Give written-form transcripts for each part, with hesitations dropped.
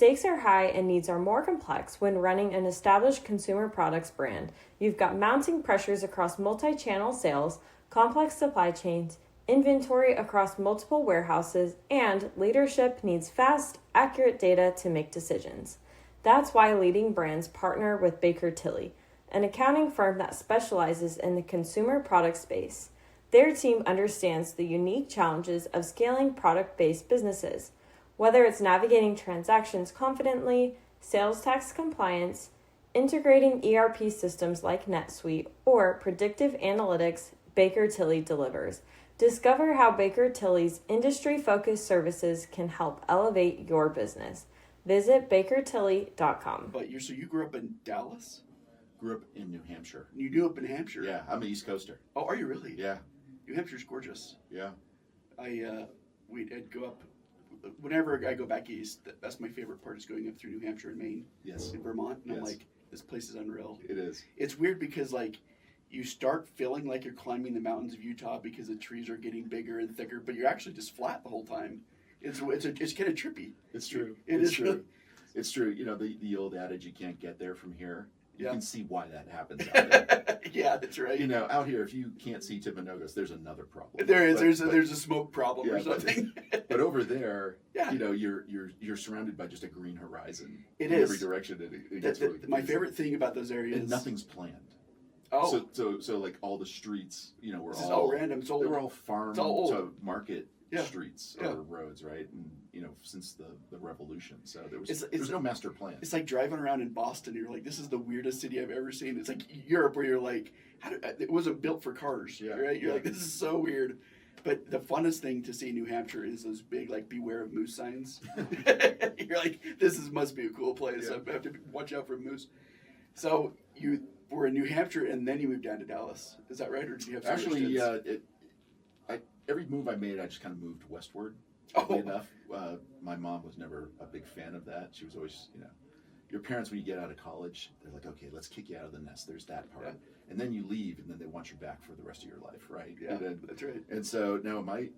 stakes are high and needs are more complex when running an established consumer products brand. You've got mounting pressures across multi-channel sales, complex supply chains, inventory across multiple warehouses, and leadership needs fast, accurate data to make decisions. That's why leading brands partner with Baker Tilly, an accounting firm that specializes in the consumer product space. Their team understands the unique challenges of scaling product-based businesses, whether it's navigating transactions confidently, sales tax compliance, integrating ERP systems like NetSuite, or predictive analytics. Baker Tilly delivers. Discover how Baker Tilly's industry-focused services can help elevate your business. Visit bakertilly.com. But so you grew up in Dallas? Grew up in New Hampshire. You grew up in Hampshire? Yeah, I'm an East Coaster. Oh, are you really? Yeah. New Hampshire's gorgeous. Yeah. I'd go up whenever I go back east. That's my favorite part, is going up through New Hampshire and Maine. Yes. And Vermont, and yes. I'm like, this place is unreal. It is. It's weird because like you start feeling like you're climbing the mountains of Utah because the trees are getting bigger and thicker, but you're actually just flat the whole time. It's kind of trippy. It's true. It's true. Really... It's true. You know, the old adage, you can't get there from here. You can see why that happens out there. Yeah, that's right. You know, out here, if you can't see Timpanogos, there's another problem. There is. There's a smoke problem or something. But over there, you know, you're surrounded by just a green horizon. It in is. Every direction. It gets really my favorite thing about those areas. And nothing's planned. Oh. So like all the streets, you know, this is all random. They were all farm to market streets or roads, right? And you know, since the revolution, so there was no master plan. It's like driving around in Boston. You're like, this is the weirdest city I've ever seen. It's like Europe, where you're like, it wasn't built for cars, right? You're like, this is so weird. But the funnest thing to see in New Hampshire is those big, like, beware of moose signs. You're like, must be a cool place. I have to watch out for moose. So you were in New Hampshire, and then you moved down to Dallas. Is that right, or did you have actually? Every move I made, I just kind of moved westward. Oddly enough, my mom was never a big fan of that. She was always, you know, your parents, when you get out of college, they're like, okay, let's kick you out of the nest. There's that part. And then you leave, and then they want you back for the rest of your life, right? Yeah, that's right. And so, no, my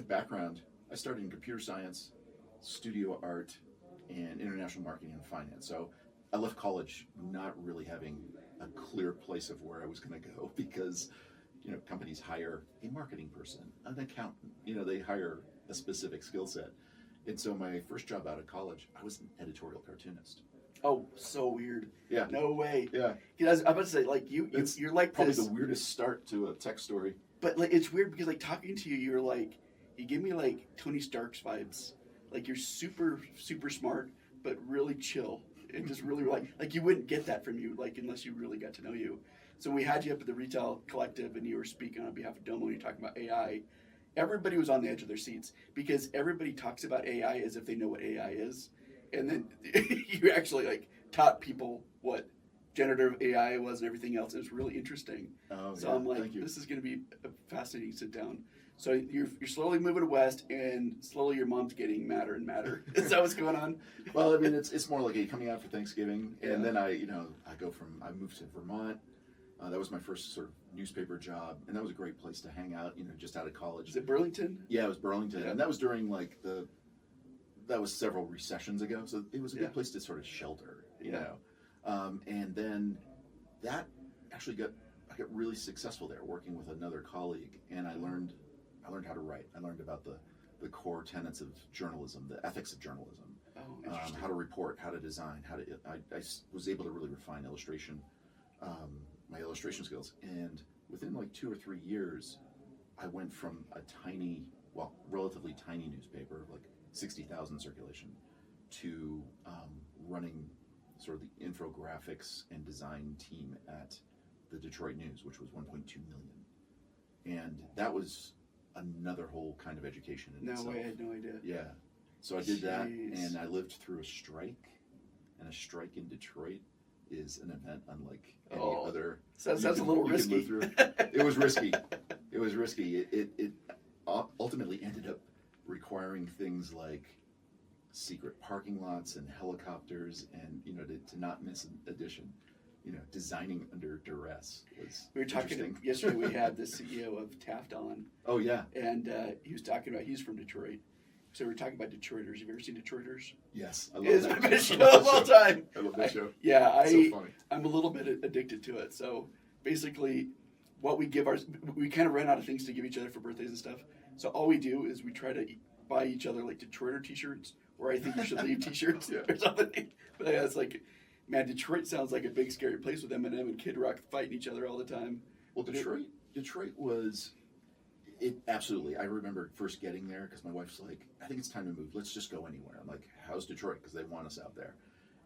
background, I started in computer science, studio art, and international marketing and finance. So I left college not really having a clear place of where I was going to go, because you know, companies hire a marketing person, an accountant, you know, they hire a specific skill set. And so my first job out of college, I was an editorial cartoonist. Oh, so weird. Yeah. No way. Yeah. I was about to say, like, you're like probably this. the weirdest start to a tech story. But like, it's weird because like talking to you, you're like, you give me like Tony Stark's vibes. Like, you're super, super smart, but really chill. And just really like you wouldn't get that from you, like, unless you really got to know you. So we had you up at the Retail Collective, and you were speaking on behalf of Domo, and you're talking about AI. Everybody was on the edge of their seats because everybody talks about AI as if they know what AI is. And then you actually like taught people what generative AI was and everything else. It was really interesting. Oh, so I'm like, this is going to be a fascinating sit down. So you're slowly moving west, and slowly your mom's getting madder and madder. Is that what's going on? Well, I mean, it's more like coming out for Thanksgiving, and then I moved to Vermont. That was my first sort of newspaper job, and that was a great place to hang out, you know, just out of college. Is it Burlington? Yeah, it was Burlington, and that was during like that was several recessions ago, so it was a good place to sort of shelter, you know. And then that actually I got really successful there, working with another colleague, and I learned how to write. I learned about the core tenets of journalism, the ethics of journalism, how to report, how to design, I was able to really refine illustration. My illustration skills, and within like 2 or 3 years, I went from a relatively tiny newspaper, like 60,000 circulation, to running sort of the infographics and design team at the Detroit News, which was 1.2 million, and that was another whole kind of education in itself. No way, I had no idea. Yeah, so I did that, and I lived through a strike, and a strike in Detroit is an event unlike any other. Sounds a little risky. It was risky. It was risky. It ultimately ended up requiring things like secret parking lots and helicopters, and you know, to not miss an edition. You know, designing under duress was. We were talking yesterday. We had the CEO of Taft on. Oh yeah. And he was talking about, he's from Detroit. So we're talking about Detroiters. Have you ever seen Detroiters? Yes, I love It's that. my best show of all time. I love that show. Yeah, So funny. I'm a little bit addicted to it. So basically, what we kind of ran out of things to give each other for birthdays and stuff. So all we do is we try to buy each other like Detroiter T-shirts, or I think you should leave T-shirts or something. But yeah, it's like, man, Detroit sounds like a big scary place with Eminem and Kid Rock fighting each other all the time. Well, Detroit was. It absolutely. I remember first getting there because my wife's like, I think it's time to move. Let's just go anywhere. I'm like, how's Detroit? Because they want us out there.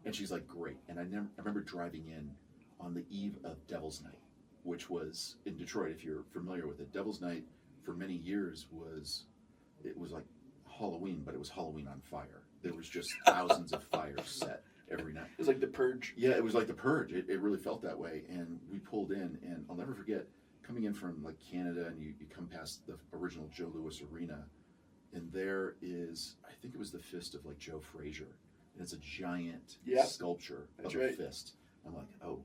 And she's like, great. And I remember driving in on the eve of Devil's Night, which was in Detroit, if you're familiar with it. Devil's Night for many years was like Halloween, but it was Halloween on fire. There was just thousands of fires set every night. It was like the Purge. Yeah, it was like the Purge. It really felt that way. And we pulled in, and I'll never forget coming in from like Canada, and you come past the original Joe Louis Arena, and there is, I think it was the fist of like Joe Frazier, and it's a giant sculpture of a fist. I'm like, oh,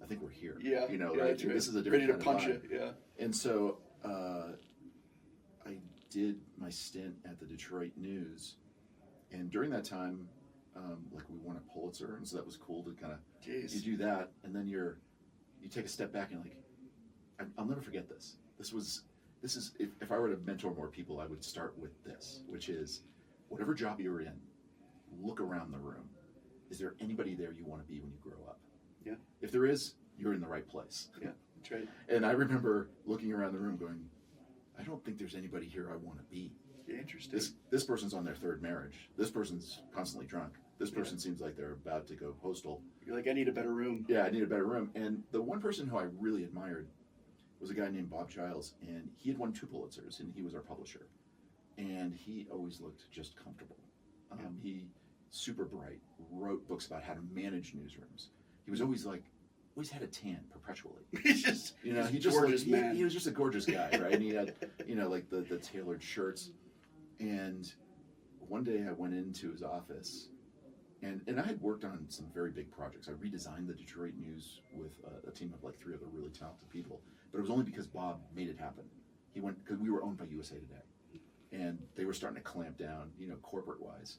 I think we're here. Yeah, you know, yeah, right? This is a different ready to kind punch of it. Yeah. And so I did my stint at the Detroit News, and during that time, like we won a Pulitzer, and so that was cool to kind of you do that, and then you take a step back and like. I'll never forget this. This is if I were to mentor more people, I would start with this, which is whatever job you're in, look around the room. Is there anybody there you want to be when you grow up? Yeah. If there is, you're in the right place. Yeah, that's right. And I remember looking around the room going, I don't think there's anybody here I want to be. Yeah, interesting. This person's on their third marriage. This person's constantly drunk. This person seems like they're about to go postal. You're like, I need a better room. Yeah, I need a better room. And the one person who I really admired was a guy named Bob Giles, and he had won 2 Pulitzers, and he was our publisher. And he always looked just comfortable. He, super bright, wrote books about how to manage newsrooms. He was always had a tan perpetually. He was just a gorgeous guy, right? And he had, like the tailored shirts. And one day I went into his office, and I had worked on some very big projects. I redesigned the Detroit News with a team of like 3 other really talented people. But it was only because Bob made it happen. He went, because we were owned by USA Today. And they were starting to clamp down, corporate-wise.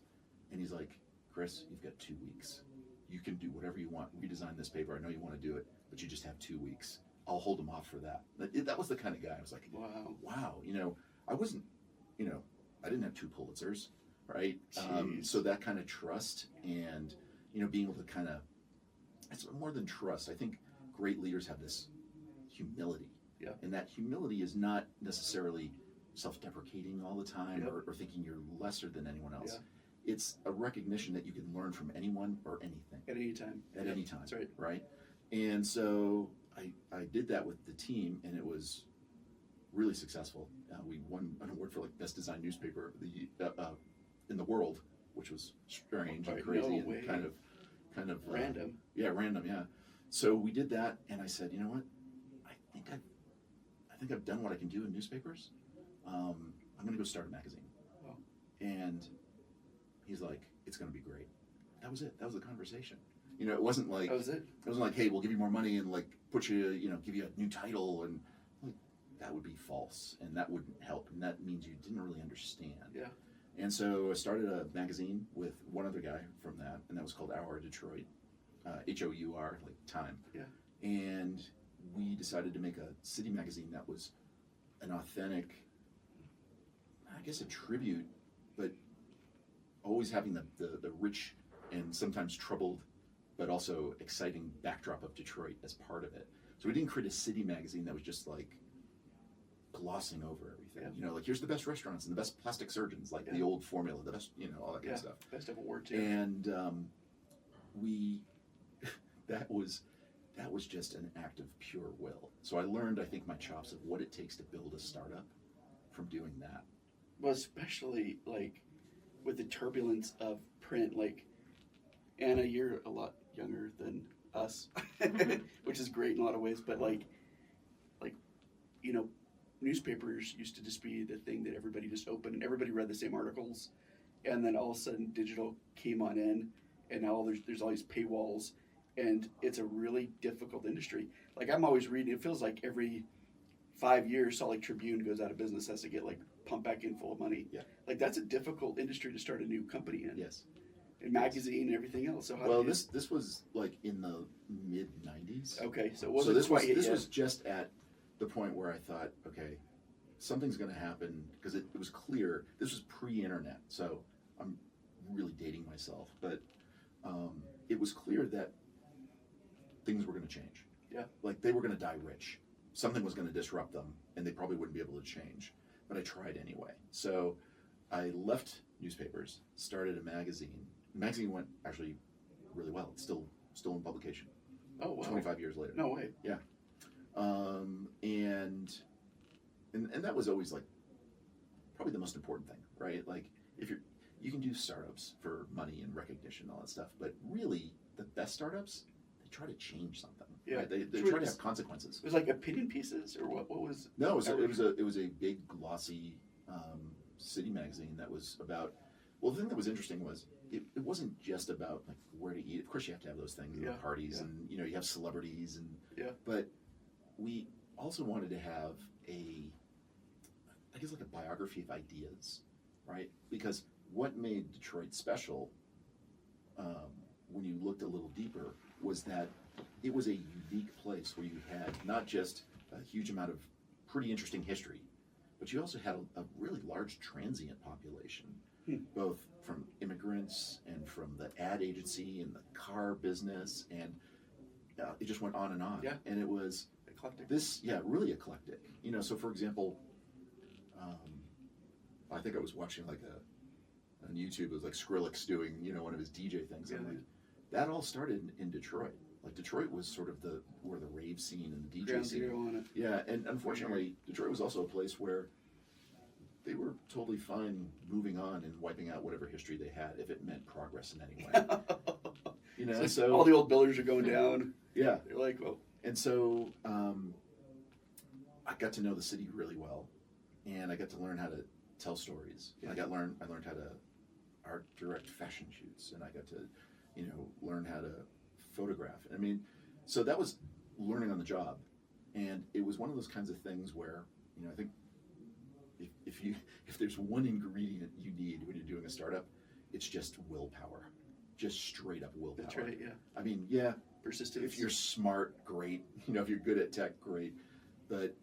And he's like, Chris, you've got 2 weeks. You can do whatever you want. Redesign this paper. I know you want to do it, but you just have 2 weeks. I'll hold him off for that. That was the kind of guy. I was like, wow. I wasn't, I didn't have 2 Pulitzers, right? So that kind of trust and, being able to kind of, it's more than trust. I think great leaders have this humility. Yeah. And that humility is not necessarily self-deprecating all the time or thinking you're lesser than anyone else. Yeah. It's a recognition that you can learn from anyone or anything. At any time. At any time. That's right. Right? And so I did that with the team, and it was really successful. We won an award for like best design newspaper in the world, which was strange and crazy and kind of random. Random. Yeah. So we did that, and I said, you know what? I think I've done what I can do in newspapers. I'm going to go start a magazine. Wow. And he's like, it's going to be great. That was it. That was the conversation. It wasn't like that was it. It wasn't like, hey, we'll give you more money and like put you, give you a new title, and like that would be false, and that wouldn't help, and that means you didn't really understand. Yeah. And so I started a magazine with one other guy from that, and that was called Hour Detroit, HOUR, like time. Yeah. And we decided to make a city magazine that was an authentic, I guess a tribute, but always having the rich and sometimes troubled, but also exciting backdrop of Detroit as part of it. So we didn't create a city magazine that was just like glossing over everything. Yeah. Like here's the best restaurants and the best plastic surgeons, like the old formula, the best, all that kind of stuff. Best of award too. And that was just an act of pure will. So I learned, I think, my chops of what it takes to build a startup from doing that. Well, especially like with the turbulence of print, like Anna, you're a lot younger than us, which is great in a lot of ways. But like newspapers used to just be the thing that everybody just opened and everybody read the same articles, and then all of a sudden digital came on in, and now there's all these paywalls, and it's a really difficult industry. Like I'm always reading. It feels like every 5 years, Salt Lake Tribune goes out of business, has to get like pumped back in full of money. Yeah. Like that's a difficult industry to start a new company in. Yes. And magazine and everything else. So Well, this was like in the mid '90s. Okay, so it So wasn't this quite was yet. just at the point where I thought, okay, something's going to happen, because it was clear this was pre-internet. So I'm really dating myself, but it was clear that things were going to change. Yeah. Like they were going to die rich. Something was going to disrupt them, and they probably wouldn't be able to change. But I tried anyway. So I left newspapers, started a magazine. The magazine went actually really well. It's still in publication. Oh wow. 25 years later. No way. Yeah. And that was always like probably the most important thing, right? Like if you can do startups for money and recognition and all that stuff, but really the best startups, they try to change something. Yeah. Right? They So try to it's- have consequences. It was like opinion pieces, or what was? No, it was a big glossy city magazine that was about. Well, the thing that was interesting was it wasn't just about like where to eat. Of course, you have to have those things, Yeah, parties, yeah. and you have celebrities, and Yeah. But we also wanted to have I guess like a biography of ideas, right? Because what made Detroit special, when you looked a little deeper, was that it was a unique place where you had not just a huge amount of pretty interesting history, but you also had a really large transient population, both from immigrants and from the ad agency and the car business, and it just went on and on. Yeah. And it was Eclectic. really eclectic. So for example, I think I was watching like on YouTube, it was like Skrillex doing, one of his DJ things. Yeah. And like, that all started in Detroit. Like Detroit was sort of where the rave scene and the DJ Ground scene. zero on it. Yeah, and unfortunately, Detroit was also a place where they were totally fine moving on and wiping out whatever history they had if it meant progress in any way. So all the old buildings are going down. yeah, They're like, well, and so I got to know the city really well, and I got to learn how to tell stories. Yeah. I learned how to art direct fashion shoots, and I got to learn how to photograph. I mean, so that was learning on the job, and it was one of those kinds of things where I think if there's one ingredient you need when you're doing a startup, it's just willpower, just straight up willpower. that's right. Yeah. I mean, yeah, Persistence. if you're smart, great. If you're good at tech, great. But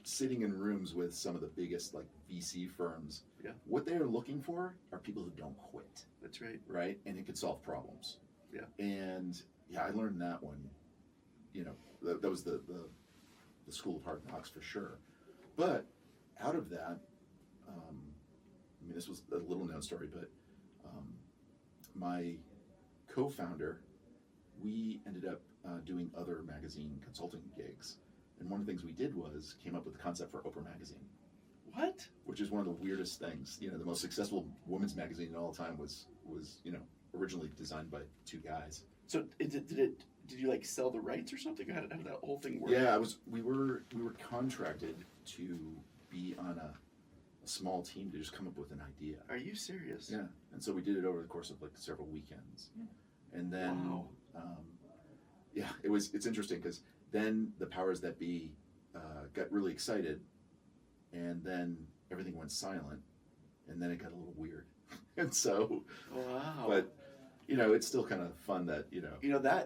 sitting in rooms with some of the biggest like VC firms, Yeah. what they're looking for are people who don't quit, That's right. right? And it can solve problems. Yeah. And I learned that one. That was the school of hard knocks for sure. But out of that, this was a little known story, but my co-founder, we ended up doing other magazine consulting gigs. And one of the things we did was came up with the concept for Oprah Magazine, What? which is one of the weirdest things. The most successful women's magazine in all time was originally designed by two guys. So did you like sell the rights or something? How did that whole thing work? Yeah, we were contracted to be on a small team to just come up with an idea. Are you serious? Yeah, and so we did it over the course of like several weekends, and then Wow. it's interesting because then the powers that be got really excited, and then everything went silent, and then it got a little weird, and so Wow. but it's still kind of fun that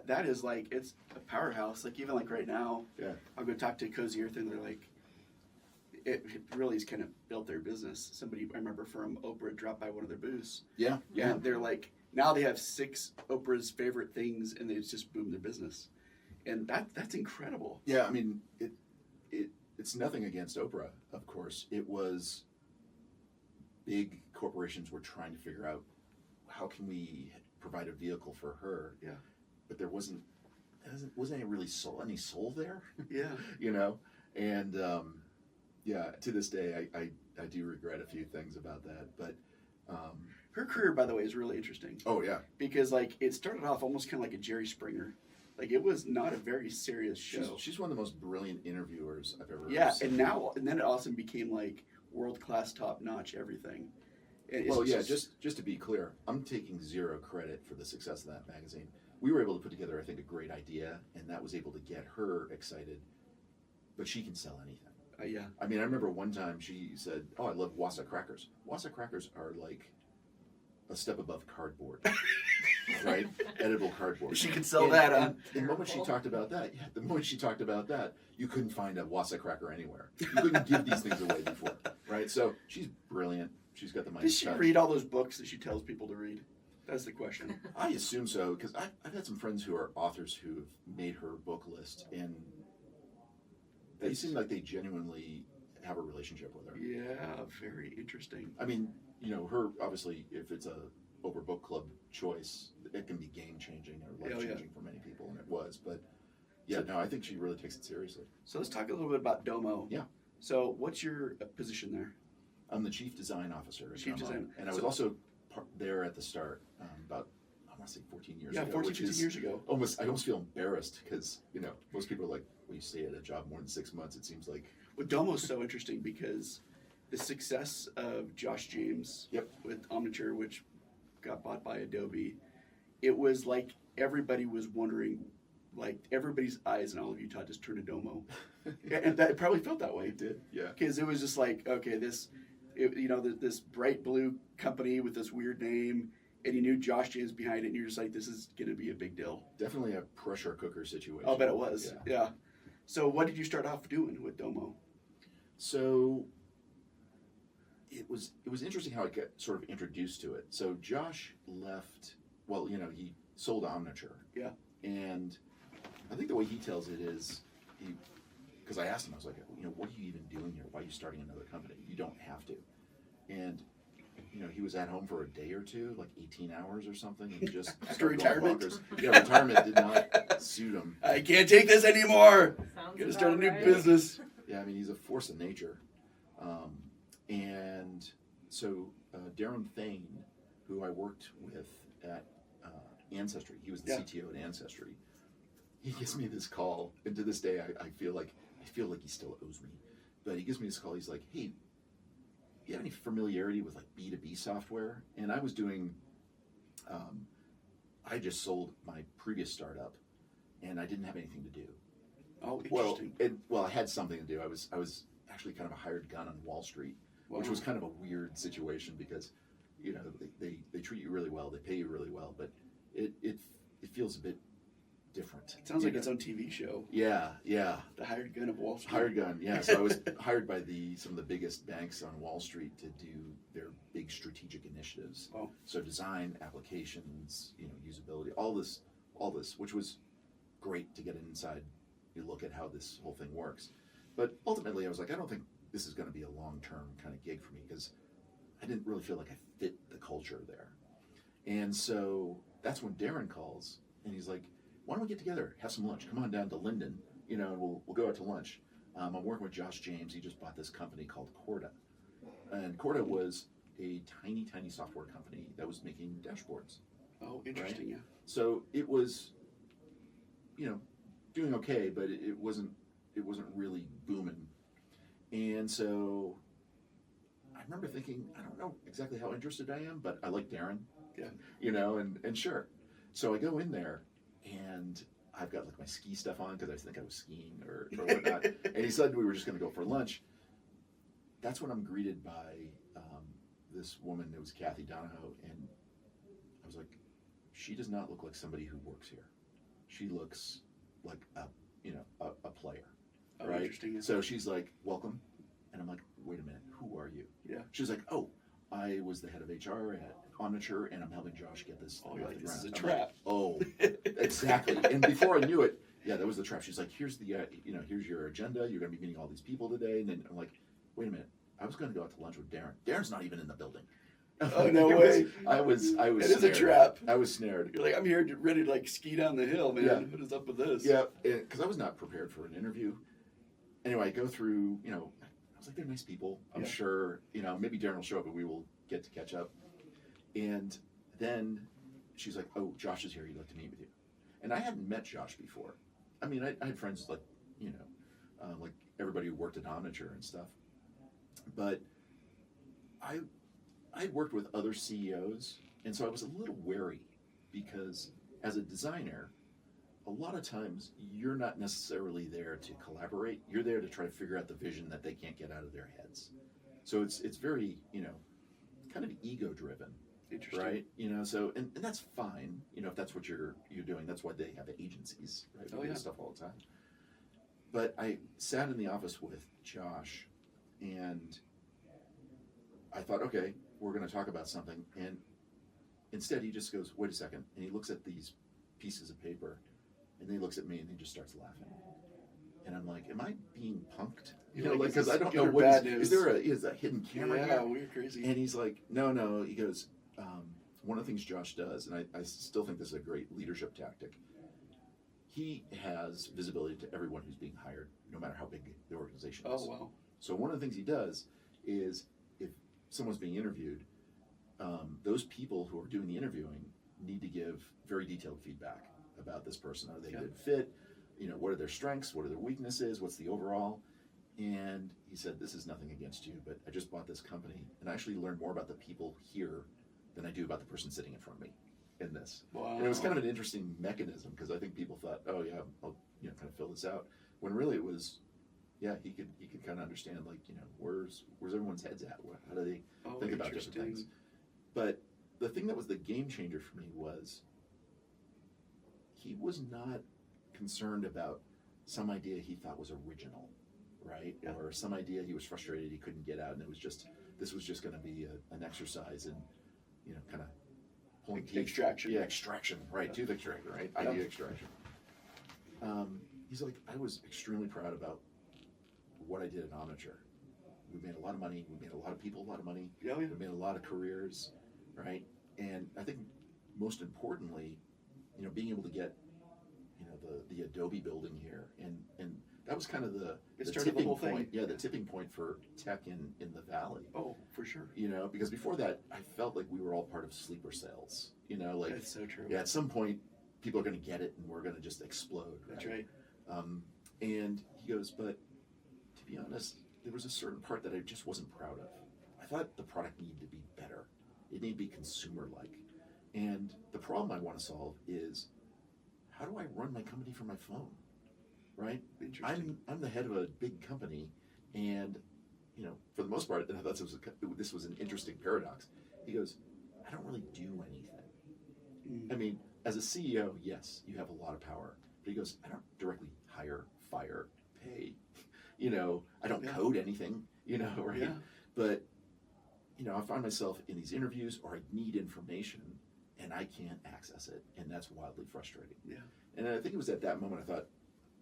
that is like, it's a powerhouse. Like even like right now, yeah. I'll go talk to Cozy Earth and they're like, it really has kind of built their business. Somebody I remember from Oprah dropped by one of their booths. Yeah. And they're like, now they have 6 Oprah's favorite things, and they've just boomed their business, and that's incredible. Yeah, I mean, it's nothing against Oprah, of course. It was big corporations were trying to figure out how can we provide a vehicle for her. Yeah. But there wasn't any really any soul there, Yeah. And to this day, I do regret a few things about that, but. Her career, by the way, is really interesting Oh yeah, because like it started off almost kind of like a Jerry Springer. Like it was not a very serious show. she's one of the most brilliant interviewers I've ever and seen. then it also became like world class, top notch everything. And it's Well, yeah, just to be clear, I'm taking zero credit for the success of that magazine. We were able to put together, I think, a great idea, and that was able to get her excited. but she can sell anything. Yeah. I mean, I remember one time she said, "Oh, I love Wassa crackers." Wassa crackers are like a step above cardboard, right? Edible cardboard. She could sell that, huh? The moment she talked about that, you couldn't find a Wassa cracker anywhere. You couldn't give these things away before, right? So she's brilliant. She's got the mind. Does she read all those books that she tells people to read? That's the question. I assume so, because I've had some friends who are authors who have made her book list, and they seem like they genuinely have a relationship with her. Yeah, very interesting. I mean, her, obviously, if it's a Oprah Book Club choice, it can be game-changing or life-changing for many people, and it was. But, yeah, no, I think she really takes it seriously. So let's talk a little bit about Domo. Yeah. So what's your position there? I'm the Chief Design Officer at Domo. Design. And I was also there at the start, about, I want to say 14 years ago. Yeah, 14, 15 years ago. I almost feel embarrassed because, most people are like, well, you stay at a job more than 6 months, it seems like. Well, Domo's so interesting because the success of Josh James with Omniture, which got bought by Adobe, it was like everybody was wondering, like everybody's eyes in all of Utah just turned to Domo. And that, it probably felt that way. It did, yeah. Because it was just like, okay, this bright blue company with this weird name, and you knew Josh James behind it, and you're just like, this is going to be a big deal. Definitely a pressure cooker situation. I'll bet it was, yeah. So what did you start off doing with Domo? So it was interesting how I got sort of introduced to it. So Josh left, he sold Omniture. Yeah. And I think the way he tells it is, because I asked him, I was like, what are you even doing here? Why are you starting another company? You don't have to. And, he was at home for a day or two, like 18 hours or something. And just after retirement? Retirement did not suit him. I can't take this anymore. Gotta start a new business. Yeah, I mean, he's a force of nature. And so Darren Thane, who I worked with at Ancestry, he was the CTO at Ancestry. He gives me this call, and to this day, I feel like he still owes me. But he gives me this call. He's like, "Hey, you have any familiarity with like B2B software?" And I was doing, I just sold my previous startup, and I didn't have anything to do. Oh, interesting. Well, I had something to do. I was actually kind of a hired gun on Wall Street, which was kind of a weird situation because, they treat you really well, they pay you really well, but it feels a bit different. It sounds like its own TV show. Yeah. The hired gun of Wall Street. Hired gun, yeah. So I was hired by some of the biggest banks on Wall Street to do their big strategic initiatives. Oh. So design, applications, usability, all this, which was great to get inside. You look at how this whole thing works. But ultimately, I was like, I don't think this is going to be a long-term kind of gig for me because I didn't really feel like I fit the culture there. And so that's when Darren calls, and he's like, why don't we get together, have some lunch? Come on down to Linden, and we'll go out to lunch. I'm working with Josh James. He just bought this company called Corda. And Corda was a tiny, tiny software company that was making dashboards. Oh, interesting, right? Yeah. So it was, doing okay, but it wasn't really booming. And so I remember thinking, I don't know exactly how interested I am, but I like Darren. Yeah. And sure. So I go in there, and I've got like my ski stuff on because I think I was skiing or whatnot. And he said we were just going to go for lunch. That's when I'm greeted by this woman. It was Kathy Donahoe, and I was like, she does not look like somebody who works here. She looks like a player. Oh, right? Interesting. So she's like, welcome. And I'm like, wait a minute, who are you? Yeah. She's like, oh, I was the head of HR at Omniture, and I'm helping Josh get this. Oh, like, this is a I'm trap. like, oh, exactly. And before I knew it, that was the trap. She's like, here's the, here's your agenda. You're going to be meeting all these people today. And then I'm like, wait a minute. I was going to go out to lunch with Darren. Darren's not even in the building. Oh, no way. I was It snared. is a trap. I was snared. You're like, I'm here ready to ski down the hill, man. Yeah. What is up with this? Yeah, because I was not prepared for an interview. Anyway, I go through, I was like, they're nice people. I'm sure, maybe Darren will show up and we will get to catch up. And then she's like, oh, Josh is here. He'd like to meet with you. And I hadn't met Josh before. I mean, I had friends like, like everybody who worked at Omniture and stuff. But I'd worked with other CEOs, and so I was a little wary because as a designer, a lot of times you're not necessarily there to collaborate. You're there to try to figure out the vision that they can't get out of their heads. So it's very, kind of ego driven. Interesting. Right? So and that's fine, if that's what you're doing. That's why they have agencies, right? We do this stuff all the time. But I sat in the office with Josh, and I thought, okay, we're going to talk about something. And instead, he just goes, wait a second. And he looks at these pieces of paper, and then he looks at me, and he just starts laughing. And I'm like, am I being punked? Because I don't know what is there a hidden camera here? Yeah, we're crazy. And he's like, no. He goes, one of the things Josh does, and I still think this is a great leadership tactic, he has visibility to everyone who's being hired, no matter how big the organization is. Oh, wow. So one of the things he does is if someone's being interviewed, those people who are doing the interviewing need to give very detailed feedback about this person. Are they a good fit? What are their strengths? What are their weaknesses? What's the overall? And he said, this is nothing against you, but I just bought this company, and I actually learned more about the people here than I do about the person sitting in front of me in this. Wow. And it was kind of an interesting mechanism, because I think people thought, oh yeah, I'll kind of fill this out. When really it was, he could kind of understand, like, where's everyone's heads at? How do they think about different things? But the thing that was the game changer for me was he was not concerned about some idea he thought was original, right? Yeah. Or some idea he was frustrated he couldn't get out, and this was just going to be an exercise in, kind of pulling teeth. Extraction. Yeah, extraction, right? Tooth extraction, right? Yeah. Idea extraction. He's like, I was extremely proud about what I did at Omniture. We made a lot of money. We made a lot of people a lot of money. Yeah. We made a lot of careers, right? And I think most importantly, being able to get, the Adobe building here, and that was kind of the tipping point. Thing. Yeah, the tipping point for tech in the Valley. Oh, for sure. Because before that, I felt like we were all part of sleeper cells. Like that's so true. Yeah, at some point, people are going to get it, and we're going to just explode. That's right. And he goes, but to be honest, there was a certain part that I just wasn't proud of. I thought the product needed to be better. It needed to be consumer-like. And the problem I want to solve is, how do I run my company from my phone? Right? Interesting. I'm the head of a big company, and for the most part, and I thought this was an interesting paradox. He goes, I don't really do anything. I mean, as a CEO, yes, you have a lot of power. But he goes, I don't directly hire, fire, pay. I don't code anything. Right? Yeah. But I find myself in these interviews, or I need information, and I can't access it, and that's wildly frustrating. Yeah. And I think it was at that moment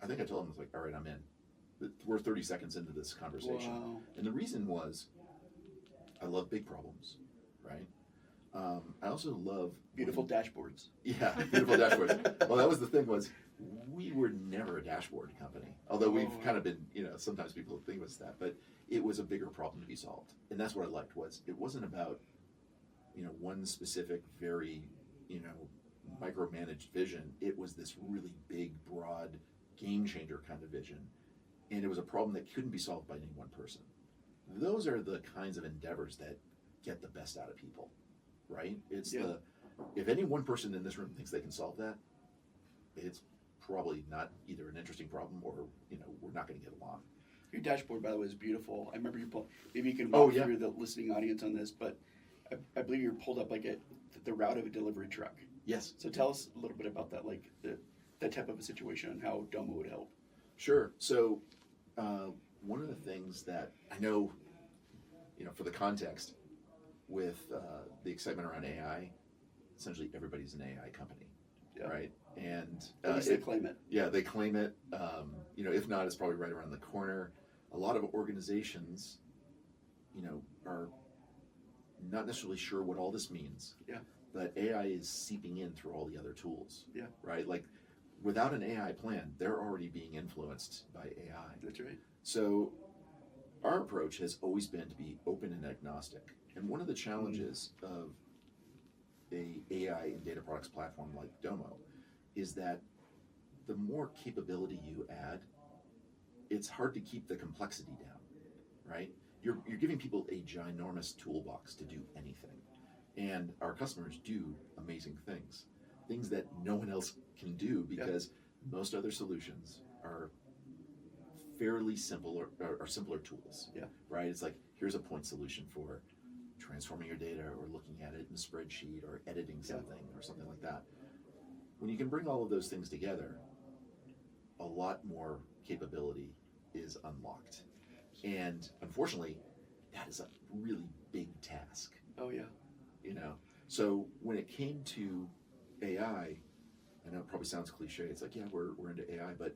I think I told him, I was like, all right, I'm in. We're 30 seconds into this conversation. Wow. And the reason was, I love big problems, right? I also love beautiful dashboards. Yeah, beautiful dashboards. Well, that was the thing, was we were never a dashboard company. Although we've kind of been, sometimes people think of us that, but it was a bigger problem to be solved. And that's what I liked, was it wasn't about, one specific, very, micromanaged vision. It was this really big, broad, game changer kind of vision. And it was a problem that couldn't be solved by any one person. Those are the kinds of endeavors that get the best out of people, right? If any one person in this room thinks they can solve that, it's probably not either an interesting problem, or, we're not going to get along. Your dashboard, by the way, is beautiful. I remember maybe you can walk through the listening audience on this, but I believe you're pulled up like the route of a delivery truck. Yes. So tell us a little bit about that, like that type of a situation and how Domo would help. Sure. So one of the things that I know, for the context, with the excitement around AI, essentially everybody's an AI company, right? And at least they claim it. Yeah, they claim it. If not, it's probably right around the corner. A lot of organizations, are not necessarily sure what all this means. Yeah. But AI is seeping in through all the other tools. Yeah. Right? Like, without an AI plan, they're already being influenced by AI. That's right. So our approach has always been to be open and agnostic. And one of the challenges of a AI and data products platform like Domo is that the more capability you add, it's hard to keep the complexity down, right? You're giving people a ginormous toolbox to do anything. And our customers do amazing things that no one else can do, because most other solutions are fairly simple or simpler tools. Yeah. Right? It's like, here's a point solution for transforming your data or looking at it in a spreadsheet or editing something or something like that. When you can bring all of those things together, a lot more capability is unlocked. And unfortunately, that is a really big task. Oh yeah. You know? So when it came to AI, I know it probably sounds cliche, it's like, yeah, we're into AI, but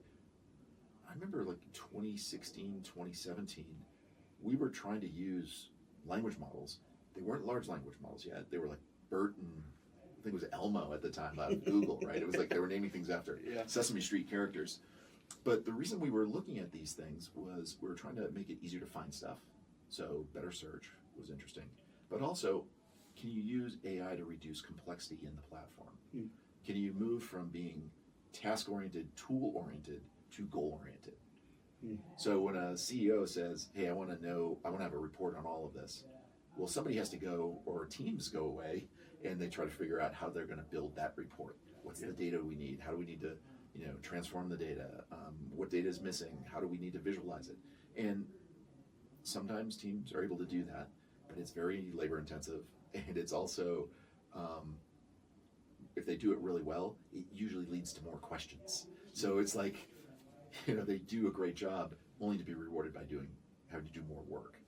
I remember like 2016, 2017, we were trying to use language models. They weren't large language models yet. They were like BERT and I think it was Elmo at the time out of Google, right? It was like they were naming things after Sesame Street characters. But the reason we were looking at these things was we were trying to make it easier to find stuff. So better search was interesting. But also, can you use AI to reduce complexity in the platform? Can you move from being task-oriented, tool-oriented to goal-oriented? So when a CEO says, hey, I want to have a report on all of this. Well, somebody has to go, or teams go away, and they try to figure out how they're going to build that report. What's the data we need? How do we need to transform the data? What data is missing? How do we need to visualize it? And sometimes teams are able to do that, but it's very labor intensive, and it's also, if they do it really well, it usually leads to more questions. So it's like, they do a great job only to be rewarded by having to do more work.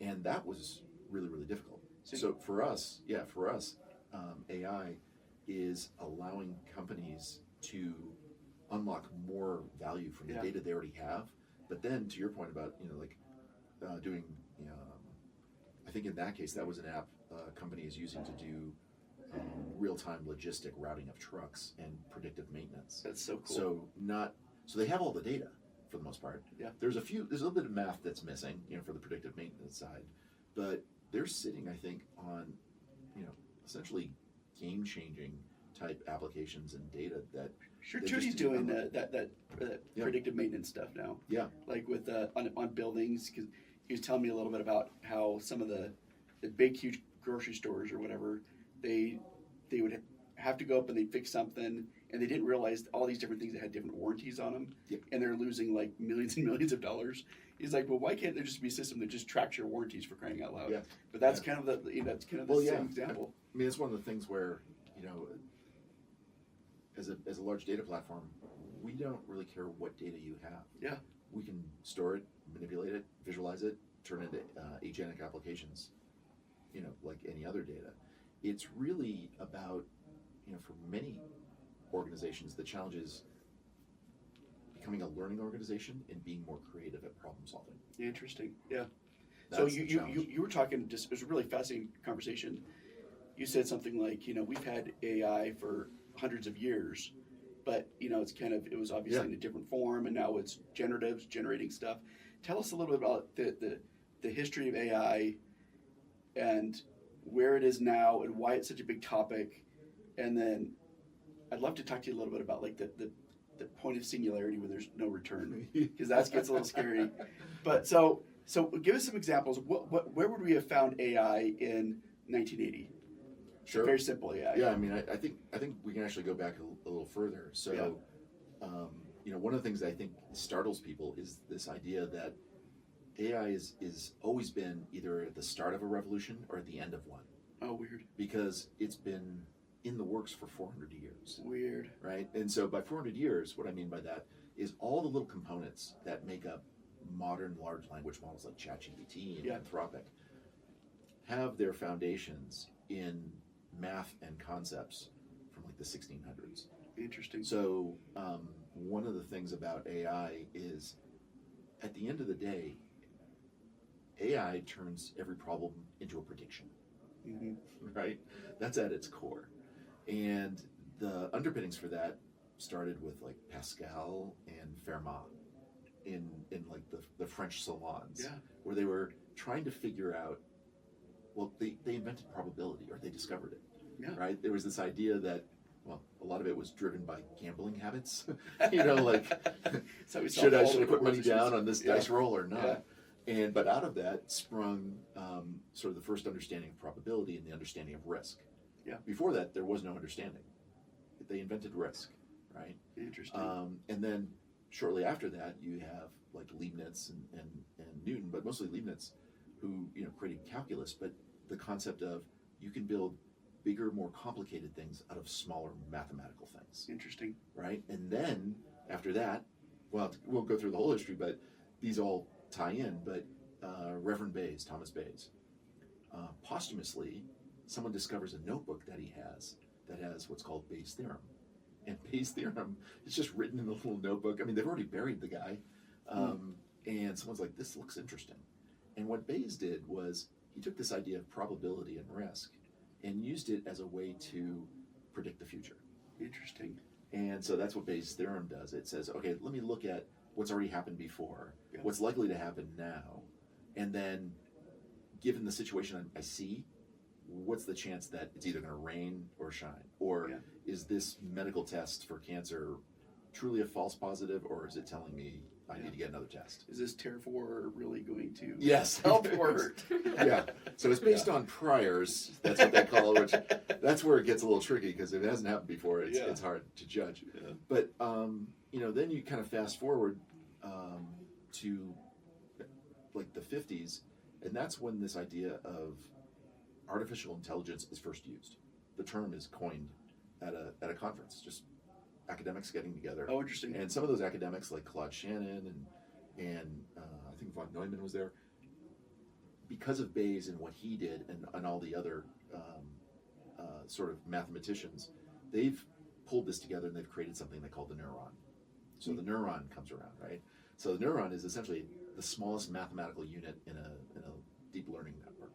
And that was really, really difficult. So for us, AI is allowing companies to unlock more value from the data they already have. But then to your point about, doing, I think in that case, that was an app a company is using to do real-time logistic routing of trucks and predictive maintenance. That's so cool. So they have all the data for the most part. Yeah. There's a little bit of math that's missing, for the predictive maintenance side, but they're sitting, I think, on, essentially game-changing type applications and data that. Sure, Trudy's doing that predictive maintenance stuff now. Yeah. Like with on buildings, because he was telling me a little bit about how some of the big, huge grocery stores or whatever, they would have to go up and they'd fix something, and they didn't realize all these different things that had different warranties on them, and they're losing like millions and millions of dollars. He's like, well, why can't there just be a system that just tracks your warranties, for crying out loud? Yeah. But that's kind of the same example. I mean, it's one of the things where, as a large data platform, we don't really care what data you have. Yeah. We can store it, manipulate it, visualize it, turn it into agentic applications, like any other data. It's really about, for many organizations, the challenge is becoming a learning organization and being more creative at problem solving. Interesting. Yeah. So you were talking, just it was a really fascinating conversation. You said something like, we've had AI for hundreds of years, but it was obviously in a different form, and now it's generating stuff. Tell us a little bit about the history of AI and where it is now and why it's such a big topic. And then I'd love to talk to you a little bit about like the point of singularity when there's no return, because that gets a little scary. But so give us some examples. Where would we have found AI in 1980? Sure. Very simple AI. Yeah, I mean, I think we can actually go back a little further. So, one of the things that I think startles people is this idea that AI is always been either at the start of a revolution or at the end of one. Oh, weird. Because it's been in the works for 400 years. Weird. Right? And so by 400 years, what I mean by that is all the little components that make up modern large language models like ChatGPT and Anthropic have their foundations in math and concepts from like the 1600s. Interesting. So one of the things about AI is, at the end of the day, AI turns every problem into a prediction, right? That's at its core. And the underpinnings for that started with like Pascal and Fermat in like the French salons, where they were trying to figure out, well, they invented probability, or they discovered it, right? There was this idea that, well, a lot of it was driven by gambling habits, like, so should I put money down on this dice roll or not? But out of that sprung sort of the first understanding of probability and the understanding of risk. Before that, there was no understanding. They invented risk. right? Interesting. And then shortly after that, you have like Leibniz and Newton, but mostly Leibniz, who created calculus. But the concept of you can build bigger, more complicated things out of smaller mathematical things. Interesting. Right? And then after that, well, we'll go through the whole history, but these all tie in. But Reverend Bayes, Thomas Bayes, posthumously, someone discovers a notebook that he has that has what's called Bayes' theorem. And Bayes' theorem is just written in a little notebook. I mean, they've already buried the guy. And someone's like, this looks interesting. And what Bayes did was he took this idea of probability and risk and used it as a way to predict the future. Interesting. And so that's what Bayes' theorem does. It says, okay, let me look at what's already happened before, what's likely to happen now, and then given the situation I see, what's the chance that it's either going to rain or shine? Or is this medical test for cancer truly a false positive, or is it telling me I need to get another test? Is this Terraform really going to help or hurt? Yeah. So it's based on priors. That's what they call it, which that's where it gets a little tricky because if it hasn't happened before, it's hard to judge. Yeah. But, then you kind of fast forward to like the 50s, and that's when this idea of artificial intelligence is first used. The term is coined at a conference, just academics getting together. Oh, interesting. And some of those academics, like Claude Shannon and I think von Neumann was there, because of Bayes and what he did and all the other sort of mathematicians, they've pulled this together and they've created something they call the neuron. So the neuron comes around, right? So the neuron is essentially the smallest mathematical unit in a deep learning network.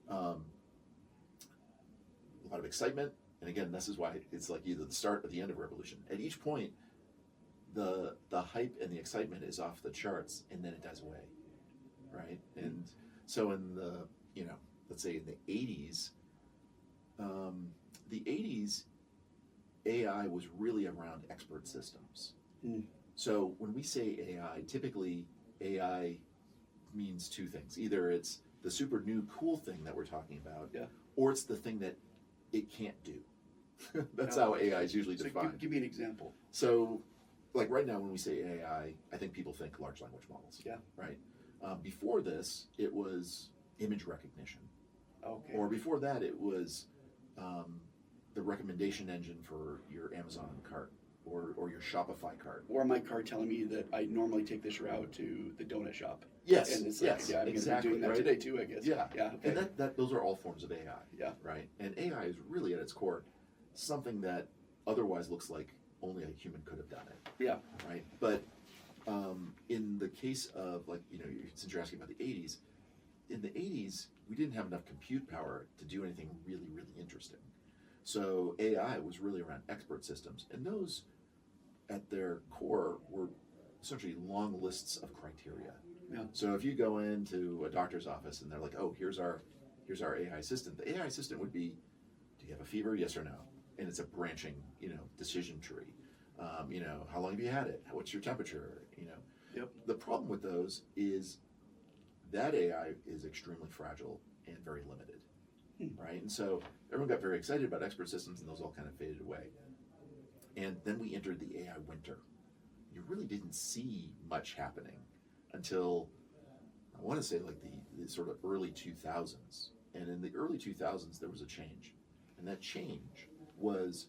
A lot of excitement, and again, this is why it's like either the start or the end of a revolution. At each point, the hype and the excitement is off the charts, and then it dies away, right? And so in the let's say in the 80s, AI was really around expert systems. So when we say AI, typically AI means two things. Either it's the super new cool thing that we're talking about, or it's the thing that it can't do. That's how AI is usually defined. So give me an example. So, like right now when we say AI, I think people think large language models. Yeah. Right? Before this, it was image recognition. Okay. Or before that, it was the recommendation engine for your Amazon cart or your Shopify cart. Or my cart telling me that I normally take this route to the donut shop. Yes. And it's yes. I'm exactly. going to be doing that today too, I guess. Yeah. Yeah. Okay. And those are all forms of AI. Yeah. Right. And AI is really at its core something that otherwise looks like only a human could have done it. Yeah. Right. But in the case of since you're asking about the 80s, in the 80s we didn't have enough compute power to do anything really, really interesting. So AI was really around expert systems, and those at their core were essentially long lists of criteria. Yeah. So if you go into a doctor's office and they're like, oh, here's our AI assistant, the AI assistant would be, do you have a fever? Yes or no? And it's a branching, decision tree. How long have you had it? What's your temperature? Yep. The problem with those is that AI is extremely fragile and very limited, right? And so everyone got very excited about expert systems, and those all kind of faded away. And then we entered the AI winter. You really didn't see much happening until, I want to say, like the sort of early 2000s. And in the early 2000s, there was a change. And that change was,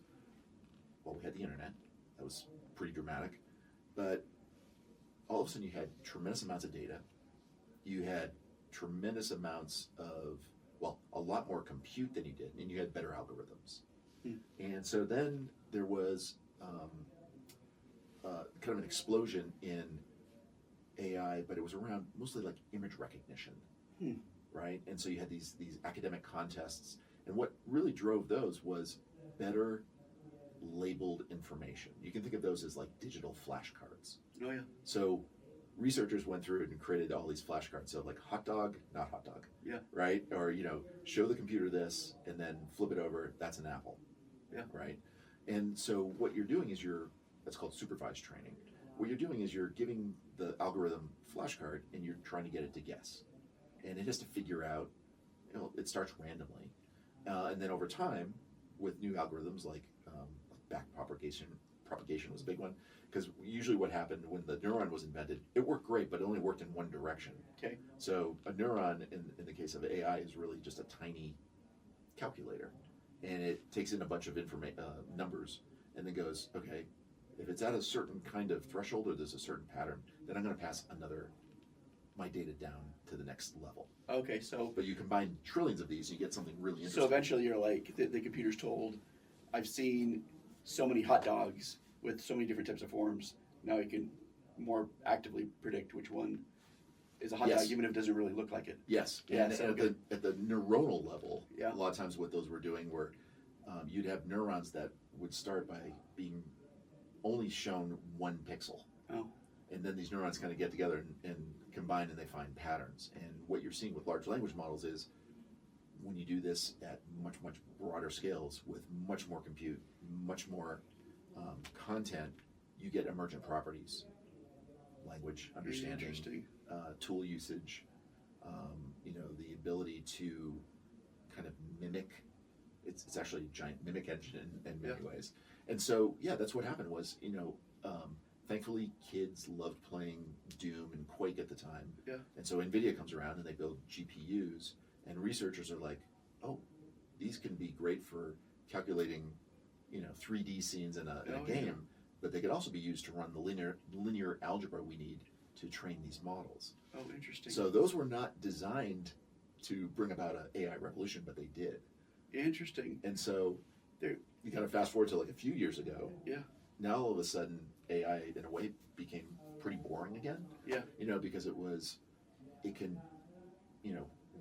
we had the internet. That was pretty dramatic. But all of a sudden, you had tremendous amounts of data. You had tremendous amounts of, a lot more compute than you did, and you had better algorithms. And so then there was kind of an explosion in AI, but it was around mostly like image recognition, right? And so you had these academic contests, and what really drove those was better labeled information. You can think of those as like digital flashcards. Oh yeah. So researchers went through it and created all these flashcards. So like hot dog, not hot dog. Yeah. Right? Or, show the computer this and then flip it over, that's an apple. Yeah. Right? And so what you're doing is that's called supervised training. What you're doing is you're giving the algorithm flashcard and you're trying to get it to guess. And it has to figure out, it starts randomly. And then over time, with new algorithms like back propagation propagation was a big one, because usually what happened when the neuron was invented, it worked great, but it only worked in one direction. Okay. So a neuron, in the case of AI, is really just a tiny calculator, and it takes in a bunch of numbers, and then goes, okay, if it's at a certain kind of threshold or there's a certain pattern, then I'm going to pass my data down to the next level. Okay, so But you combine trillions of these, you get something really interesting. so eventually you're like the computer's told, I've seen so many hot dogs with so many different types of forms. Now it can more actively predict which one is a hot Yes. dog, even if it doesn't really look like it. Yes, Yeah, and so at the neuronal level, Yeah. a lot of times what those were doing were you'd have neurons that would start by being only shown one pixel. Oh. And then these neurons kind of get together and combine, and they find patterns. And what you're seeing with large language models is when you do this at much, much broader scales with much more compute, much more content, you get emergent properties, language understanding, Interesting. tool usage, the ability to kind of mimic. It's actually a giant mimic engine in many ways. And so, that's what happened was, thankfully kids loved playing Doom and Quake at the time. Yeah. And so NVIDIA comes around and they build GPUs, and researchers are like, oh, these can be great for calculating, 3D scenes in a game, but they could also be used to run the linear algebra we need to train these models. Oh, interesting. So those were not designed to bring about an AI revolution, but they did. Interesting. And so There- you kind of fast forward to like a few years ago. Yeah. Now all of a sudden AI in a way became pretty boring again. Yeah. Because it can,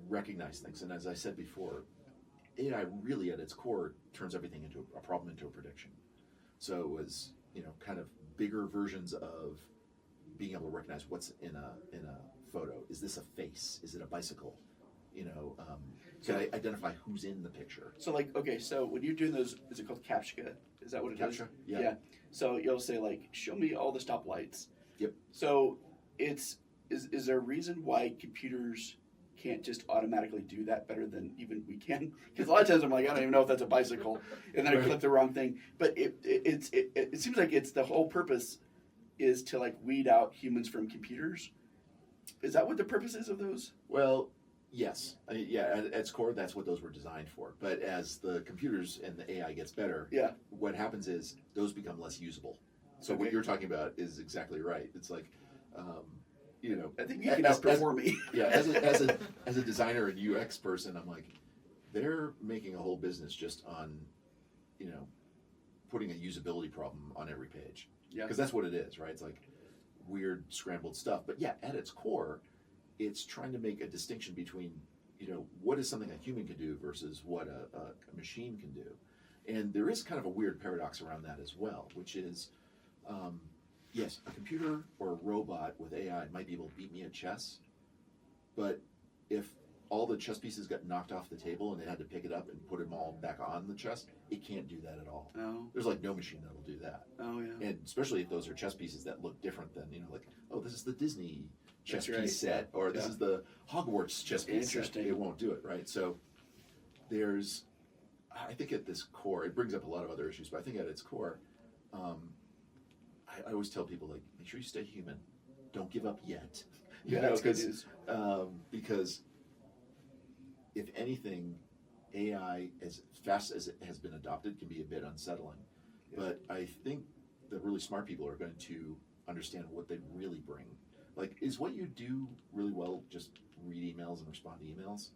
recognize things. And as I said before, AI really at its core turns everything into a problem into a prediction. So it was, kind of bigger versions of being able to recognize what's in a photo. Is this a face? Is it a bicycle? Can I identify who's in the picture? So so when you're doing those, is it called CAPTCHA? Is that what it is? CAPTCHA? Yeah. So you'll say show me all the stoplights. Yep. So is there a reason why computers can't just automatically do that better than even we can? Because a lot of times I'm like, I don't even know if that's a bicycle, and then I click the wrong thing. But it seems like it's the whole purpose is to weed out humans from computers. Is that what the purpose is of those? Well, yes. At its core, that's what those were designed for. But as the computers and the AI gets better, what happens is those become less usable. So what you're talking about is exactly right. It's like, I think you can outperform me. as a designer and UX person, I'm like, they're making a whole business just on, putting a usability problem on every page. Yeah. Because that's what it is, right? It's like weird scrambled stuff. But at its core, it's trying to make a distinction between, what is something a human can do versus what a machine can do. And there is kind of a weird paradox around that as well, which is, yes, a computer or a robot with AI might be able to beat me at chess, but if all the chess pieces got knocked off the table and it had to pick it up and put them all back on the chess, it can't do that at all. Oh. There's no machine that'll do that. Oh, yeah. And especially if those are chess pieces that look different than, oh, this is the Disney chess That's right. piece set, or this is the Hogwarts chess piece set. Interesting. It won't do it, right? So I think at this core, it brings up a lot of other issues, but I think at its core, I always tell people, make sure you stay human. Don't give up yet. That's good news. Because if anything, AI, as fast as it has been adopted, can be a bit unsettling. Yeah. But I think the really smart people are going to understand what they really bring. Is what you do really well just read emails and respond to emails?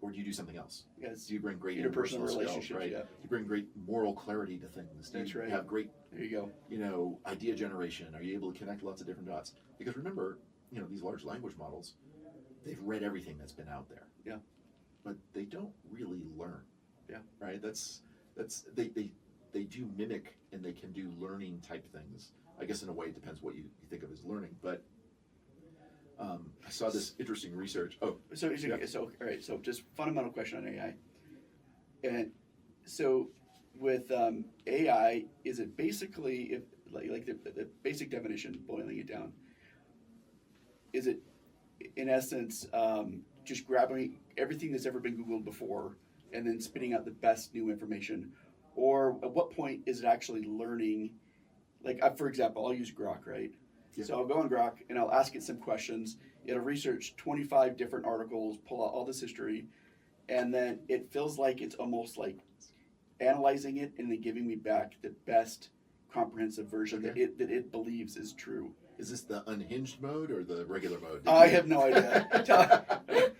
Or do you do something else? Yes. Do you bring great interpersonal interpersonal relationships, skills, right? yeah. You bring great moral clarity to things. Do That's you right. have great, there you go. Idea generation? Are you able to connect lots of different dots? Because remember, these large language models, they've read everything that's been out there. Yeah. But they don't really learn. Yeah. Right? They do mimic, and they can do learning type things. I guess in a way it depends what you think of as learning, but I saw this interesting research. Oh, so all right. So just fundamental question on AI. And so with AI, is it basically if the basic definition, boiling it down? Is it in essence just grabbing everything that's ever been Googled before and then spitting out the best new information, or at what point is it actually learning like for example, I'll use Grok, right? Yeah. So I'll go on Grok and I'll ask it some questions. It'll research 25 different articles, pull out all this history, and then it feels like it's almost like analyzing it and then giving me back the best comprehensive version that it believes is true. Is this the unhinged mode or the regular mode? I have no idea.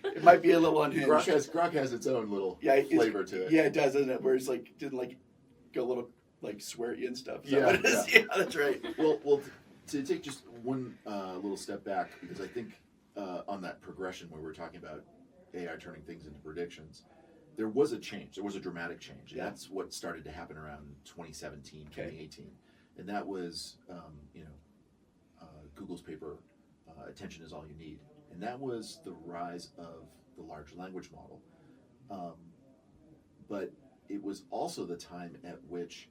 It might be a little unhinged. Grok has its own little flavor to it. Yeah, it does, doesn't it? Where it's like didn't like go a little like swear at you and stuff. Yeah, yeah, that's right. Well, to take just one little step back, because I think on that progression where we're talking about AI turning things into predictions, there was a change. There was a dramatic change. And that's what started to happen around 2017, 2018. And that was, Google's paper, Attention is All You Need. And that was the rise of the large language model. But it was also the time at which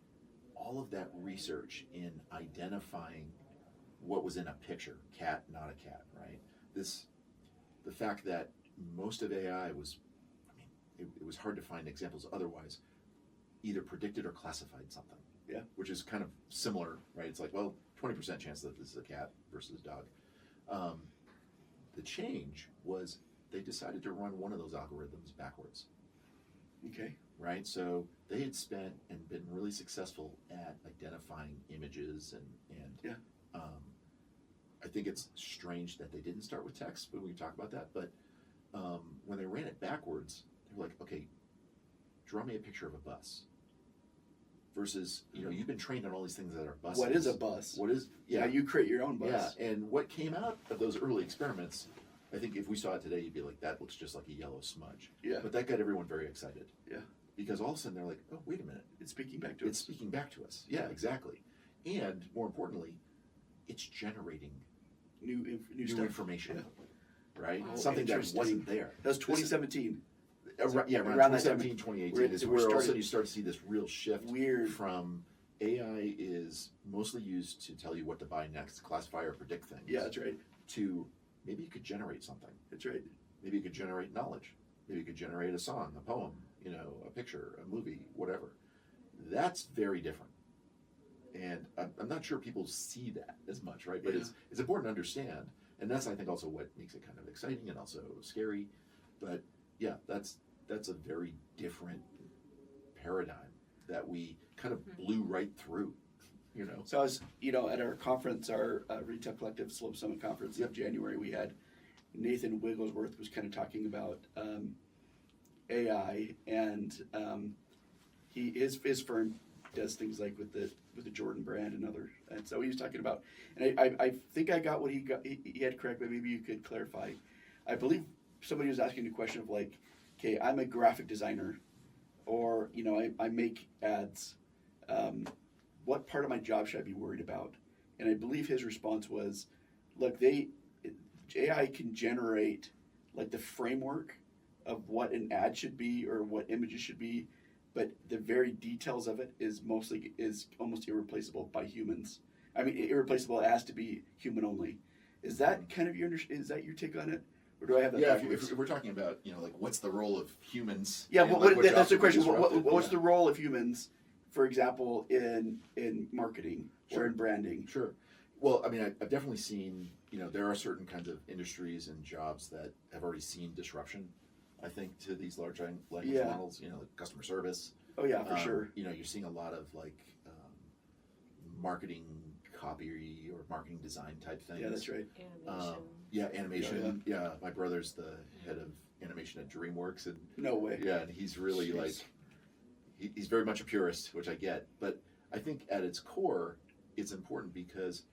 all of that research in identifying what was in a picture, cat, not a cat, right? The fact that most of AI was, it was hard to find examples otherwise, either predicted or classified something. Yeah. Which is kind of similar, right? It's like, well, 20% chance that this is a cat versus a dog. The change was they decided to run one of those algorithms backwards. Okay. Right? So they had spent and been really successful at identifying images and I think it's strange that they didn't start with text, but we can talk about that. But when they ran it backwards, they were like, okay, draw me a picture of a bus. Versus, you've been trained on all these things that are buses. What is a bus? What is, yeah, you create your own bus. Yeah, and what came out of those early experiments, I think if we saw it today, you'd be like, that looks just like a yellow smudge. Yeah. But that got everyone very excited. Yeah. Because all of a sudden they're like, oh, wait a minute. It's speaking back to us. It's speaking back to us. Yeah, exactly. And more importantly, it's generating new information. Yeah. Right? Oh, something that wasn't there. That was 2017. Around 2017, 2018 is where all of a sudden you start to see this real shift from AI is mostly used to tell you what to buy next, classify or predict things. Yeah, that's right. To maybe you could generate something. That's right. Maybe you could generate knowledge. Maybe you could generate a song, a poem, a picture, a movie, whatever. That's very different. And I'm not sure people see that as much, right? But it's important to understand. And that's, I think, also what makes it kind of exciting and also scary. But yeah, that's a very different paradigm that we kind of blew right through, So I was, at our conference, our Retail Collective Slope Summit conference in January, we had Nathan Wigglesworth was kind of talking about AI, and his firm does things like with the Jordan brand and others, and so he was talking about, and I think I got what he got. He had correct, but maybe you could clarify. I believe somebody was asking a question of like, okay, I'm a graphic designer, or I make ads. What part of my job should I be worried about? And I believe his response was, look, AI can generate like the framework of what an ad should be or what images should be, but the very details of it is almost irreplaceable by humans. I mean, irreplaceable as to be human only. Is that kind of is that your take on it? Or do I have that? Yeah, if we're talking about, like what's the role of humans? Yeah, that's the question. What's the role of humans, for example, in marketing or in branding? Sure. Well, I mean, I've definitely seen, there are certain kinds of industries and jobs that have already seen disruption, I think, to these large language models, like customer service. Oh, yeah, for sure. You're seeing a lot of like marketing copy or marketing design type things. Yeah, that's right. Animation. Yeah, my brother's the head of animation at DreamWorks, and no way. Yeah, and he's really he's very much a purist, which I get. But I think at its core, it's important because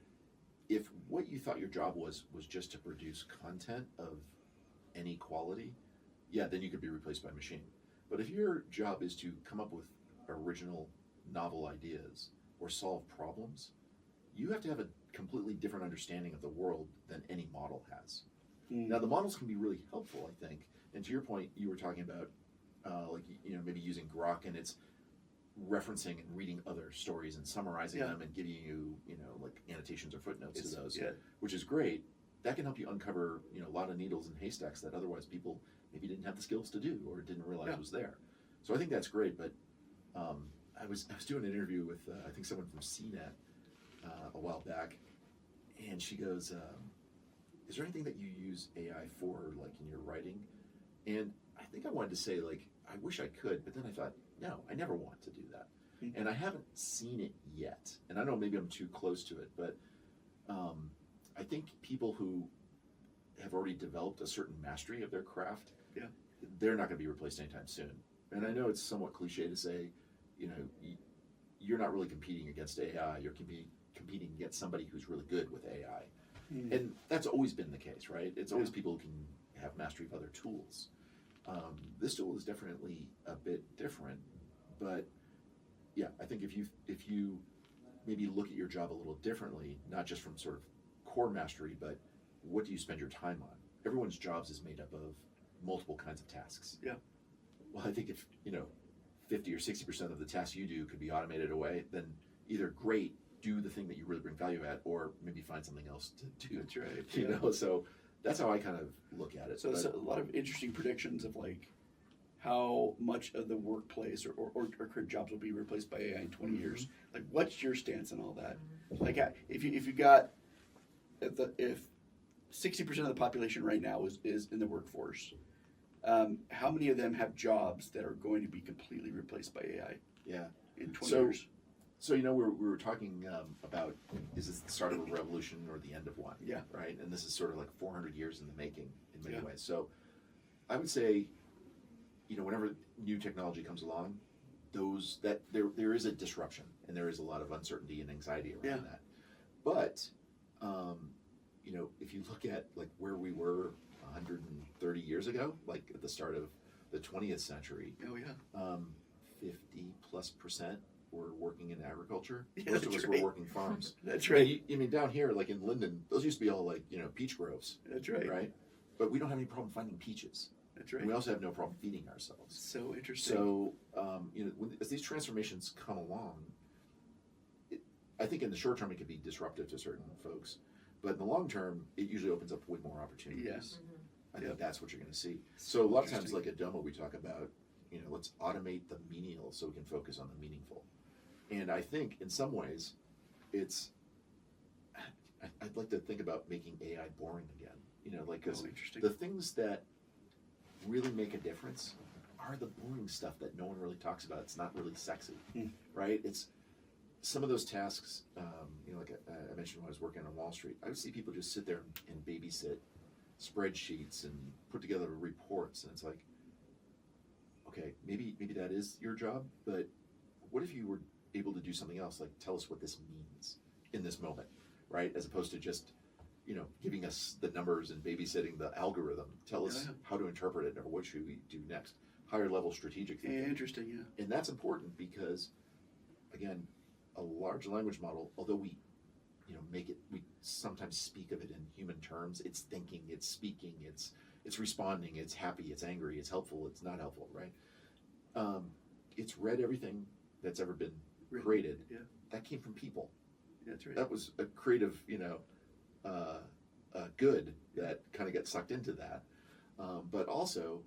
if what you thought your job was just to produce content of any quality, then you could be replaced by a machine. But if your job is to come up with original novel ideas or solve problems, you have to have a completely different understanding of the world than any model has. Now, the models can be really helpful, I think. And to your point, you were talking about maybe using Grok and it's referencing and reading other stories and summarizing them and giving you, like annotations or footnotes to those, which is great. That can help you uncover, a lot of needles in haystacks that otherwise people maybe didn't have the skills to do or didn't realize was there. So I think that's great. But I was doing an interview with I think someone from CNET a while back, and she goes, "Is there anything that you use AI for, like in your writing?" And I think I wanted to say, like, I wish I could, but then I thought, no, I never want to do that, and I haven't seen it yet. And I don't know, maybe I'm too close to it, but I think people who have already developed a certain mastery of their craft, they're not going to be replaced anytime soon. And I know it's somewhat cliche to say, you know, you're not really competing against AI. You're competing against somebody who's really good with AI. And that's always been the case, right? It's always people who can have mastery of other tools. This tool is definitely a bit different, but yeah, I think if you maybe look at your job a little differently, not just from sort of core mastery, but what do you spend your time on? Everyone's jobs is made up of multiple kinds of tasks. Yeah. Well, I think if 50 or 60% of the tasks you do could be automated away, then either great, do the thing that you really bring value at, or maybe find something else to do. That's right. You know, so that's how I kind of look at it. So it's a lot of interesting predictions of like how much of the workplace or current jobs will be replaced by AI in 20 years. Like, what's your stance on all that? Like, if you got if 60% of the population right now is in the workforce, how many of them have jobs that are going to be completely replaced by AI? Yeah. In 20 years. So, we were talking about, is this the start of a revolution or the end of one? Yeah. Right? And this is sort of like 400 years in the making in many Yeah. ways. So I would say, whenever new technology comes along, there is a disruption and there is a lot of uncertainty and anxiety around that. But, if you look at like where we were 130 years ago, like at the start of the 20th century, 50+% were working in agriculture. Yeah, Most of us right. were working farms. That's right. I mean, down here, like in Linden, those used to be all like, peach groves. That's right. Right? But we don't have any problem finding peaches. That's right. And we also have no problem feeding ourselves. So interesting. So, as these transformations come along, I think in the short term it could be disruptive to certain folks, but in the long term, it usually opens up way more opportunities. Yes. I think that's what you're going to see. So a lot of times, like at Domo, we talk about, let's automate the menial so we can focus on the meaningful. And I think in some ways, I'd like to think about making AI boring again. Because the things that really make a difference are the boring stuff that no one really talks about. It's not really sexy, right? It's some of those tasks, like I mentioned when I was working on Wall Street, I would see people just sit there and babysit spreadsheets and put together reports, and it's like, okay, maybe that is your job, but what if you were able to do something else, like tell us what this means in this moment, right? As opposed to just, giving us the numbers and babysitting the algorithm. Tell us how to interpret it or what should we do next. Higher level strategic thinking. Interesting, yeah. And that's important because, again, a large language model, although we we sometimes speak of it in human terms. It's thinking, it's speaking, it's responding, it's happy, it's angry, it's helpful, it's not helpful, right? It's read everything that's ever been created. Yeah. That came from people. That's right. That was a creative, good that kind of got sucked into that. But also,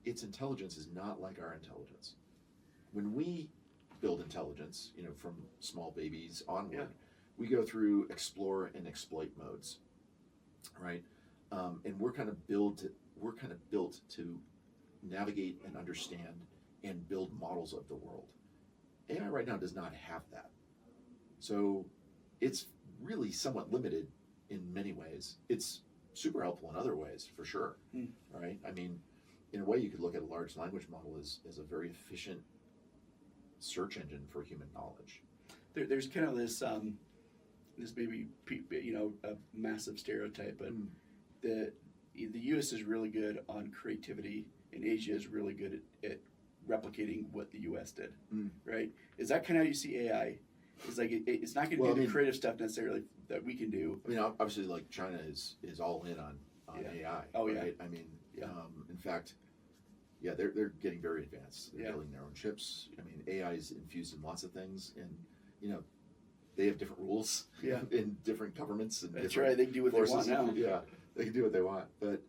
its intelligence is not like our intelligence. When we build intelligence, from small babies onward, we go through explore and exploit modes, right? And we're kind of built to navigate and understand and build models of the world. AI right now does not have that. So it's really somewhat limited in many ways. It's super helpful in other ways, for sure, right? I mean, in a way, you could look at a large language model as a very efficient search engine for human knowledge. There's kind of this maybe a massive stereotype, but the U.S. is really good on creativity, and Asia is really good at replicating what the U.S. did, right? Is that kind of how you see AI? It's like it's not going to do the creative stuff necessarily that we can do. I mean, obviously, like China is all in on AI. Oh, right? I mean, in fact, they're getting very advanced. They're building their own chips. I mean, AI is infused in lots of things, and they have different rules in different governments and that's different right. They can do what forces. they want now. Yeah, they can do what they want. But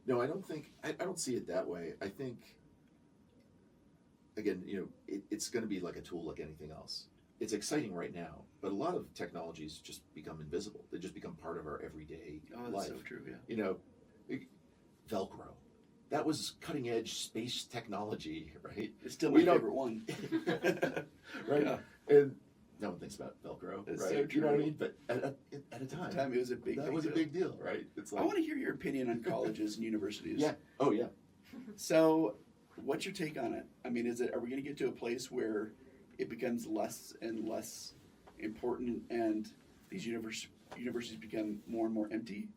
no, I don't see it that way. I think, again, it's going to be like a tool like anything else. it's exciting right now, but a lot of technologies just become invisible. They just become part of our everyday Oh, life. that's so true. Yeah. You know, Velcro. That was cutting edge space technology, right? It's still my favorite one. Right? Yeah. And no one thinks about Velcro, That's right? so You know what I true. mean? But at a time, It was a big. that was a big deal, right? It's I want to hear your opinion on colleges and universities. Yeah. Oh, yeah. So, what's your take on it? I mean, are we going to get to a place where it becomes less and less important, and these universities become more and more empty,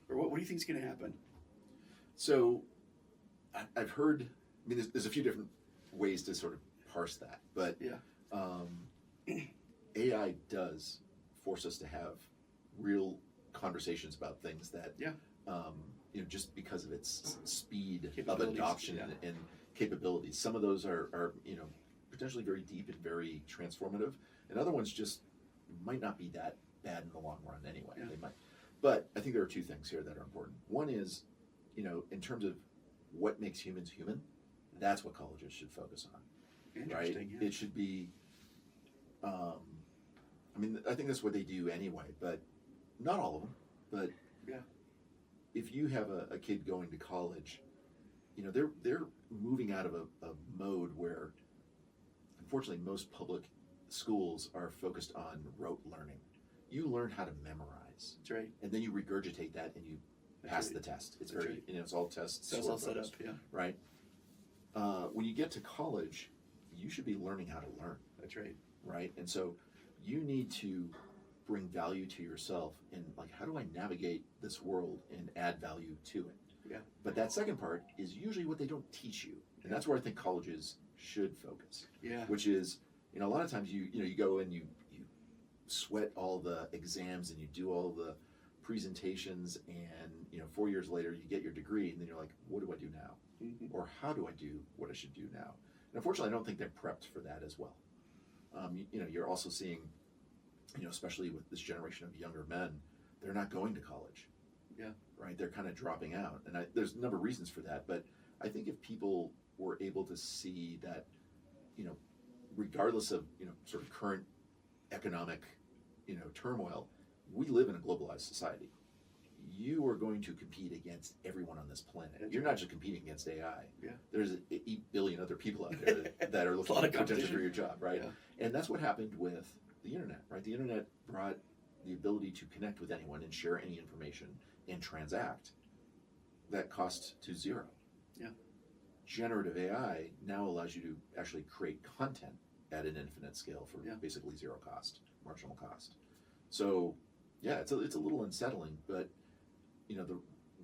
or what do you think is going to happen? So, I've heard. I mean, there's a few different ways to sort of parse that, but Yeah. AI does force us to have real conversations about things that, Yeah. just because of its speed of Capabilities, adoption yeah. and capabilities. Some of those are potentially very deep and very transformative, and other ones just might not be that bad in the long run anyway. Yeah. They might. But I think there are two things here that are important. One is, in terms of what makes humans human, that's what colleges should focus on. Right? Interesting. Yeah. It should be. I think that's what they do anyway, but not all of them. But Yeah. if you have a kid going to college, they're moving out of a mode where, unfortunately, most public schools are focused on rote learning. You learn how to memorize, That's right. and then you regurgitate that, and you pass right. the test. It's That's very, right. it's all tests. So it's all set up. Yeah. Right? When you get to college, you should be learning how to learn, That's right. right? And so you need to bring value to yourself and how do I navigate this world and add value to it? Yeah. But that second part is usually what they don't teach you. And that's where I think colleges should focus, Yeah. which is, a lot of times you go and you sweat all the exams and you do all the presentations and 4 years later you get your degree and then you're like, what do I do now? Mm-hmm. Or how do I do what I should do now? And unfortunately, I don't think they're prepped for that as well. You're also seeing, especially with this generation of younger men, they're not going to college. Yeah. Right? They're kind of dropping out. And there's a number of reasons for that. But I think if people were able to see that, regardless of, sort of current economic, turmoil, we live in a globalized society. You are going to compete against everyone on this planet. You're not just competing against AI. Yeah. There's 8 billion other people out there that are looking lot of potentially for competition. your job, right? Yeah. And that's what happened with the internet, right? The internet brought the ability to connect with anyone and share any information and transact. That cost to zero. Yeah. Generative AI now allows you to actually create content at an infinite scale for basically zero cost, marginal cost. So, yeah, it's a little unsettling, but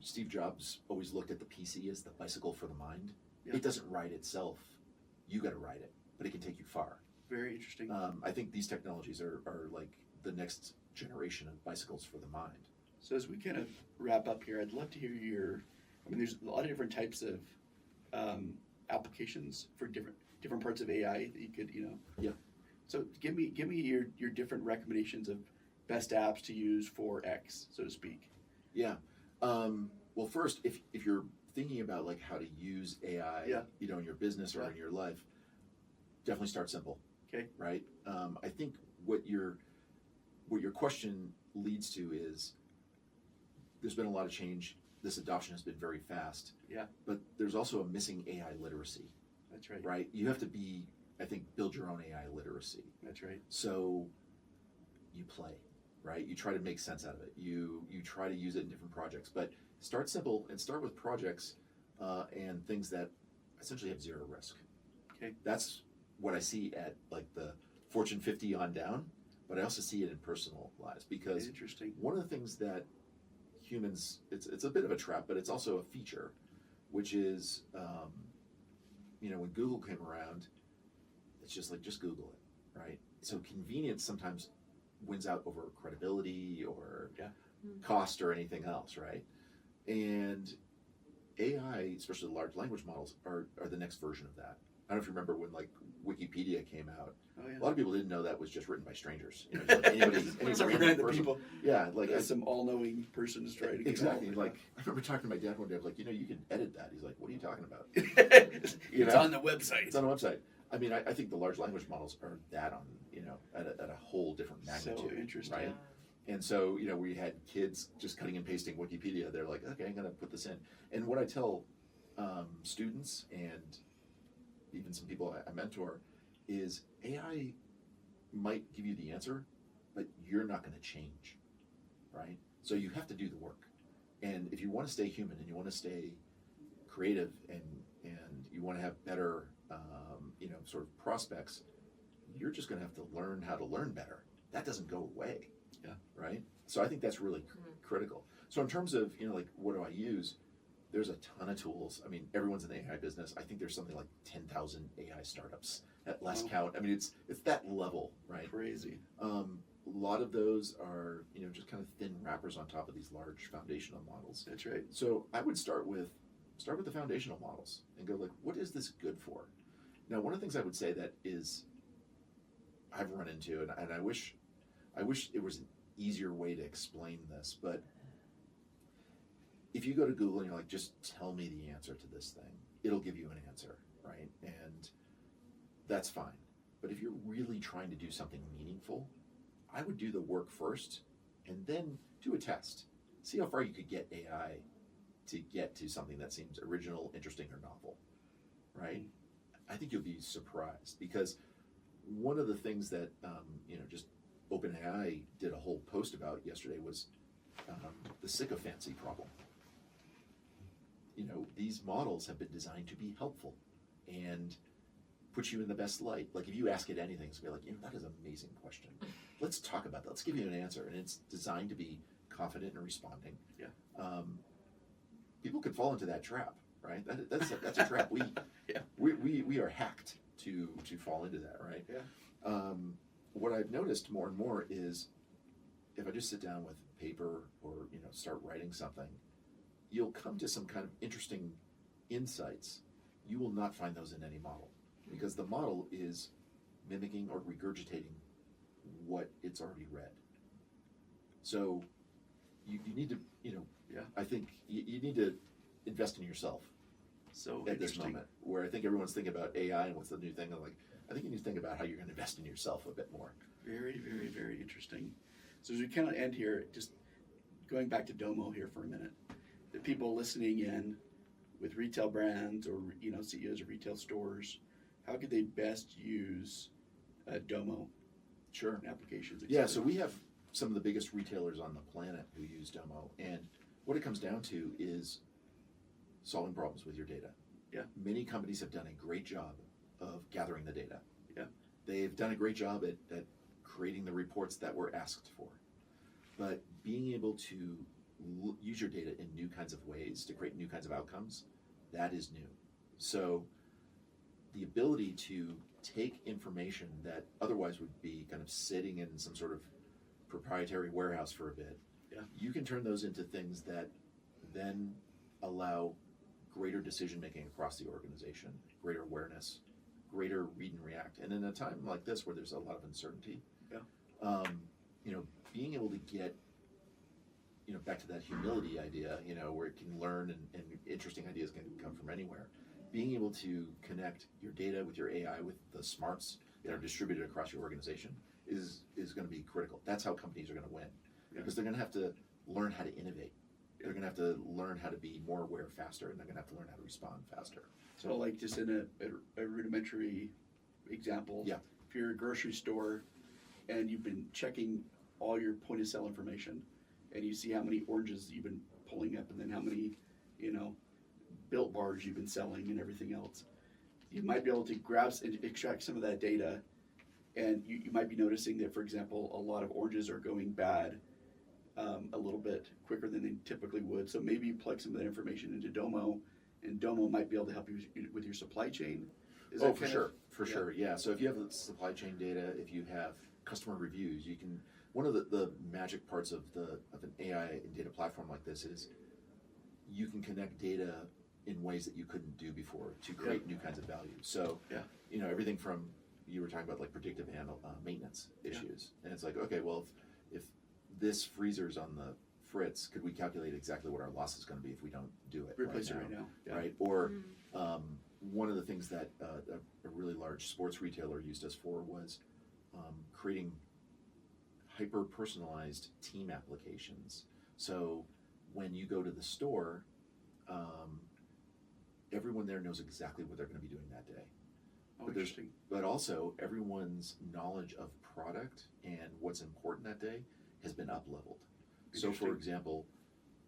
Steve Jobs always looked at the PC as the bicycle for the mind. Yeah. It doesn't ride itself. You got to ride it, but it can take you far. Very interesting. I think these technologies are like the next generation of bicycles for the mind. So as we kind of wrap up here, I'd love to hear there's a lot of different types of applications for different parts of AI that you could, Yeah. So give me your different recommendations of best apps to use for X, so to speak. Yeah. Well, first, if you're thinking about how to use AI, in your business or in your life, definitely start simple. Okay. Right. I think what your question leads to is there's been a lot of change. This adoption has been very fast. Yeah. But there's also a missing AI literacy. That's right. Right. You have to build your own AI literacy. That's right. So you play. Right? You try to make sense out of it. You try to use it in different projects, but start simple and start with projects and things that essentially have zero risk. Okay. That's what I see at the Fortune 50 on down, but I also see it in personal lives because Interesting. one of the things that humans, it's a bit of a trap, but it's also a feature, which is, when Google came around, it's just Google it, right? So convenience sometimes wins out over credibility or cost or anything else, right? And AI, especially large language models, are the next version of that. I don't know if you remember when Wikipedia came out. Oh, yeah. A lot of people didn't know that was just written by strangers. Anybody Some random random person. people. Yeah, Some all-knowing person is trying to get exactly. involved. I remember talking to my dad one day. I'm like, you can edit that. He's like, what are you talking about? It's on the website. It's on the website. I mean, I think the large language models are that on at a whole different magnitude. So interesting. Right? And so, we had kids just cutting and pasting Wikipedia. They're like, okay, I'm going to put this in. And what I tell students and even some people I mentor is AI might give you the answer, but you're not going to change, right? So you have to do the work. And if you want to stay human and you want to stay creative and you want to have better, sort of prospects, you're just going to have to learn how to learn better. That doesn't go away. Yeah. Right. So I think that's really critical. So in terms of, what do I use? There's a ton of tools. I mean, everyone's in the AI business. I think there's something like 10,000 AI startups at last count. I mean, it's that level, right? Crazy. A lot of those are, just kind of thin wrappers on top of these large foundational models. That's right. So I would start with the foundational models and go like, what is this good for? Now, one of the things I would say that is I've run into, and I wish it was an easier way to explain this, but if you go to Google and you're like, just tell me the answer to this thing, it'll give you an answer, right? And that's fine. But if you're really trying to do something meaningful, I would do the work first and then do a test. See how far you could get AI to get to something that seems original, interesting, or novel, right? I think you'll be surprised, because one of the things that, just OpenAI did a whole post about yesterday was the sycophancy problem. These models have been designed to be helpful and put you in the best light. Like if you ask it anything, it's going to be like, that is an amazing question. Let's talk about that. Let's give you an answer. And it's designed to be confident and responding. Yeah. People could fall into that trap, right? That's a trap. We are hacked to fall into that, right? Yeah. What I've noticed more and more is if I just sit down with paper or start writing something, you'll come to some kind of interesting insights. You will not find those in any model, because the model is mimicking or regurgitating what it's already read. So you need to, I think you need to invest in yourself. So at this moment, where I think everyone's thinking about AI and what's the new thing, I'm like, I think you need to think about how you're going to invest in yourself a bit more. Very, very, very interesting. So as we kind of end here, just going back to Domo here for a minute, the people listening in with retail brands or CEOs of retail stores, how could they best use Domo? Sure. Applications. Yeah. So we have some of the biggest retailers on the planet who use Domo, and what it comes down to is solving problems with your data. Yeah. Many companies have done a great job of gathering the data. Yeah. They've done a great job at creating the reports that were asked for. But being able to use your data in new kinds of ways to create new kinds of outcomes, that is new. So the ability to take information that otherwise would be kind of sitting in some sort of proprietary warehouse for a bit, you can turn those into things that then allow greater decision making across the organization, greater awareness, greater read and react. And in a time like this where there's a lot of uncertainty, being able to get back to that humility idea, where it can learn and interesting ideas can come from anywhere. Being able to connect your data with your AI with the smarts that are distributed across your organization is going to be critical. That's how companies are going to win, because they're going to have to learn how to innovate. They're going to have to learn how to be more aware faster, and they're going to have to learn how to respond faster. So like just in a rudimentary example, if you're a grocery store and you've been checking all your point of sale information and you see how many oranges you've been pulling up and then how many, Built bars you've been selling and everything else, you might be able to grab and extract some of that data, and you might be noticing that, for example, a lot of oranges are going bad a little bit quicker than they typically would. So maybe you plug some of that information into Domo, and Domo might be able to help you with your supply chain. Is that for sure. Yeah. So if you have supply chain data, if you have customer reviews, you can. One of the magic parts of an AI and data platform like this is you can connect data in ways that you couldn't do before to create new kinds of value. So everything from, you were talking about like predictive maintenance issues, and it's like, okay, well, if this freezer's on the fritz, could we calculate exactly what our loss is going to be if we don't do it? Replace it right now. Right? Or one of the things that a really large sports retailer used us for was creating hyper-personalized team applications. So when you go to the store, everyone there knows exactly what they're going to be doing that day. Oh, interesting. But also, everyone's knowledge of product and what's important that day has been up-leveled. So, for example,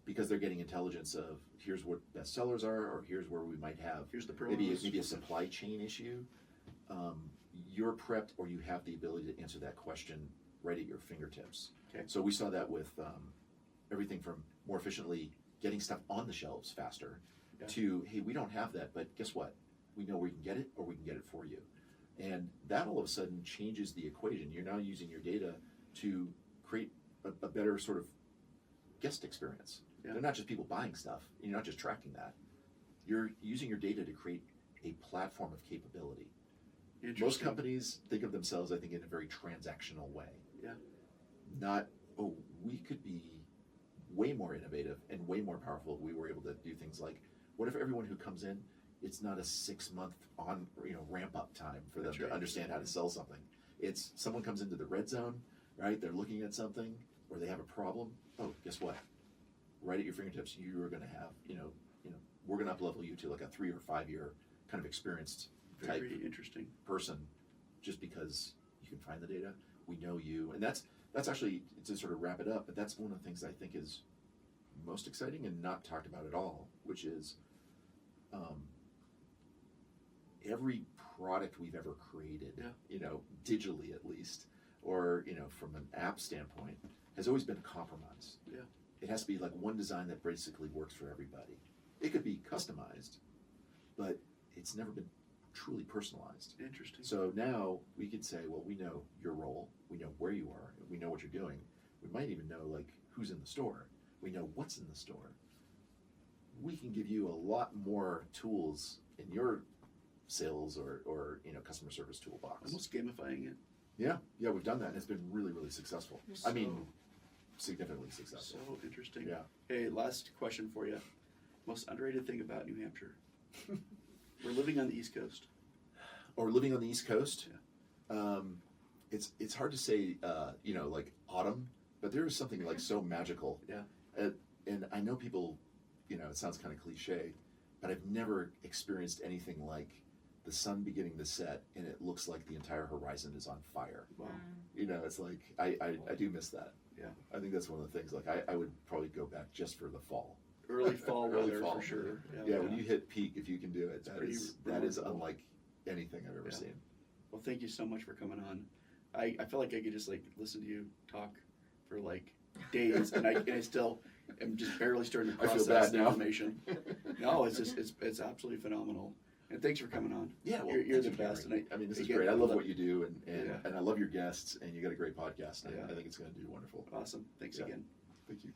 because they're getting intelligence of here's what bestsellers are, or here's where we might have Here's the maybe a supply chain issue, you're prepped, or you have the ability to answer that question right at your fingertips. Okay. So we saw that with everything from more efficiently getting stuff on the shelves faster to, hey, we don't have that, but guess what? We know where you can get it, or we can get it for you. And that all of a sudden changes the equation. You're now using your data to create a better sort of guest experience. Yeah. They're not just people buying stuff. You're not just tracking that. You're using your data to create a platform of capability. Most companies think of themselves, I think, in a very transactional way. Yeah. Not, oh, we could be way more innovative and way more powerful if we were able to do things like, what if everyone who comes in, it's not a 6-month ramp up time for them to understand how to sell something. It's someone comes into the red zone, right? They're looking at something, or they have a problem. Oh, guess what? Right at your fingertips, you are going to have, we're going to up-level you to like a 3 or 5 year kind of experienced type interesting person, just because you can find the data. We know you, and that's actually, to sort of wrap it up. But that's one of the things I think is most exciting and not talked about at all, which is every product we've ever created, digitally at least, or from an app standpoint, has always been a compromise. Yeah. It has to be like one design that basically works for everybody. It could be customized, but it's never been truly personalized. Interesting. So now we could say, well, we know your role, we know where you are, we know what you're doing. We might even know like who's in the store. We know what's in the store. We can give you a lot more tools in your sales or customer service toolbox. Almost gamifying it. Yeah, we've done that, and it's been really, really successful. I mean, significantly successful. So interesting. Yeah. Hey, last question for you. Most underrated thing about New Hampshire? We're living on the East Coast. Or living on the East Coast. Yeah. It's hard to say, like autumn, but there is something like so magical. Yeah. And I know people, it sounds kind of cliche, but I've never experienced anything like the sun beginning to set and it looks like the entire horizon is on fire. Wow. It's like, I do miss that. Yeah. I think that's one of the things, like I would probably go back just for the fall. Early fall Early weather fall. for sure. Yeah, when you hit peak, if you can do it, that is remarkable. unlike anything I've ever seen. Well, thank you so much for coming on. I feel like I could just like listen to you talk for like days, and I still am just barely starting to I feel process bad the now. information. No, it's just it's absolutely phenomenal. And thanks for coming on. Yeah, well, you're the thanks for best. having me. And This is again, great. I love what you do, and Yeah. I love your guests, and you got a great podcast. And Yeah. I think it's going to do wonderful. Awesome. Thanks Yeah. again. Thank you.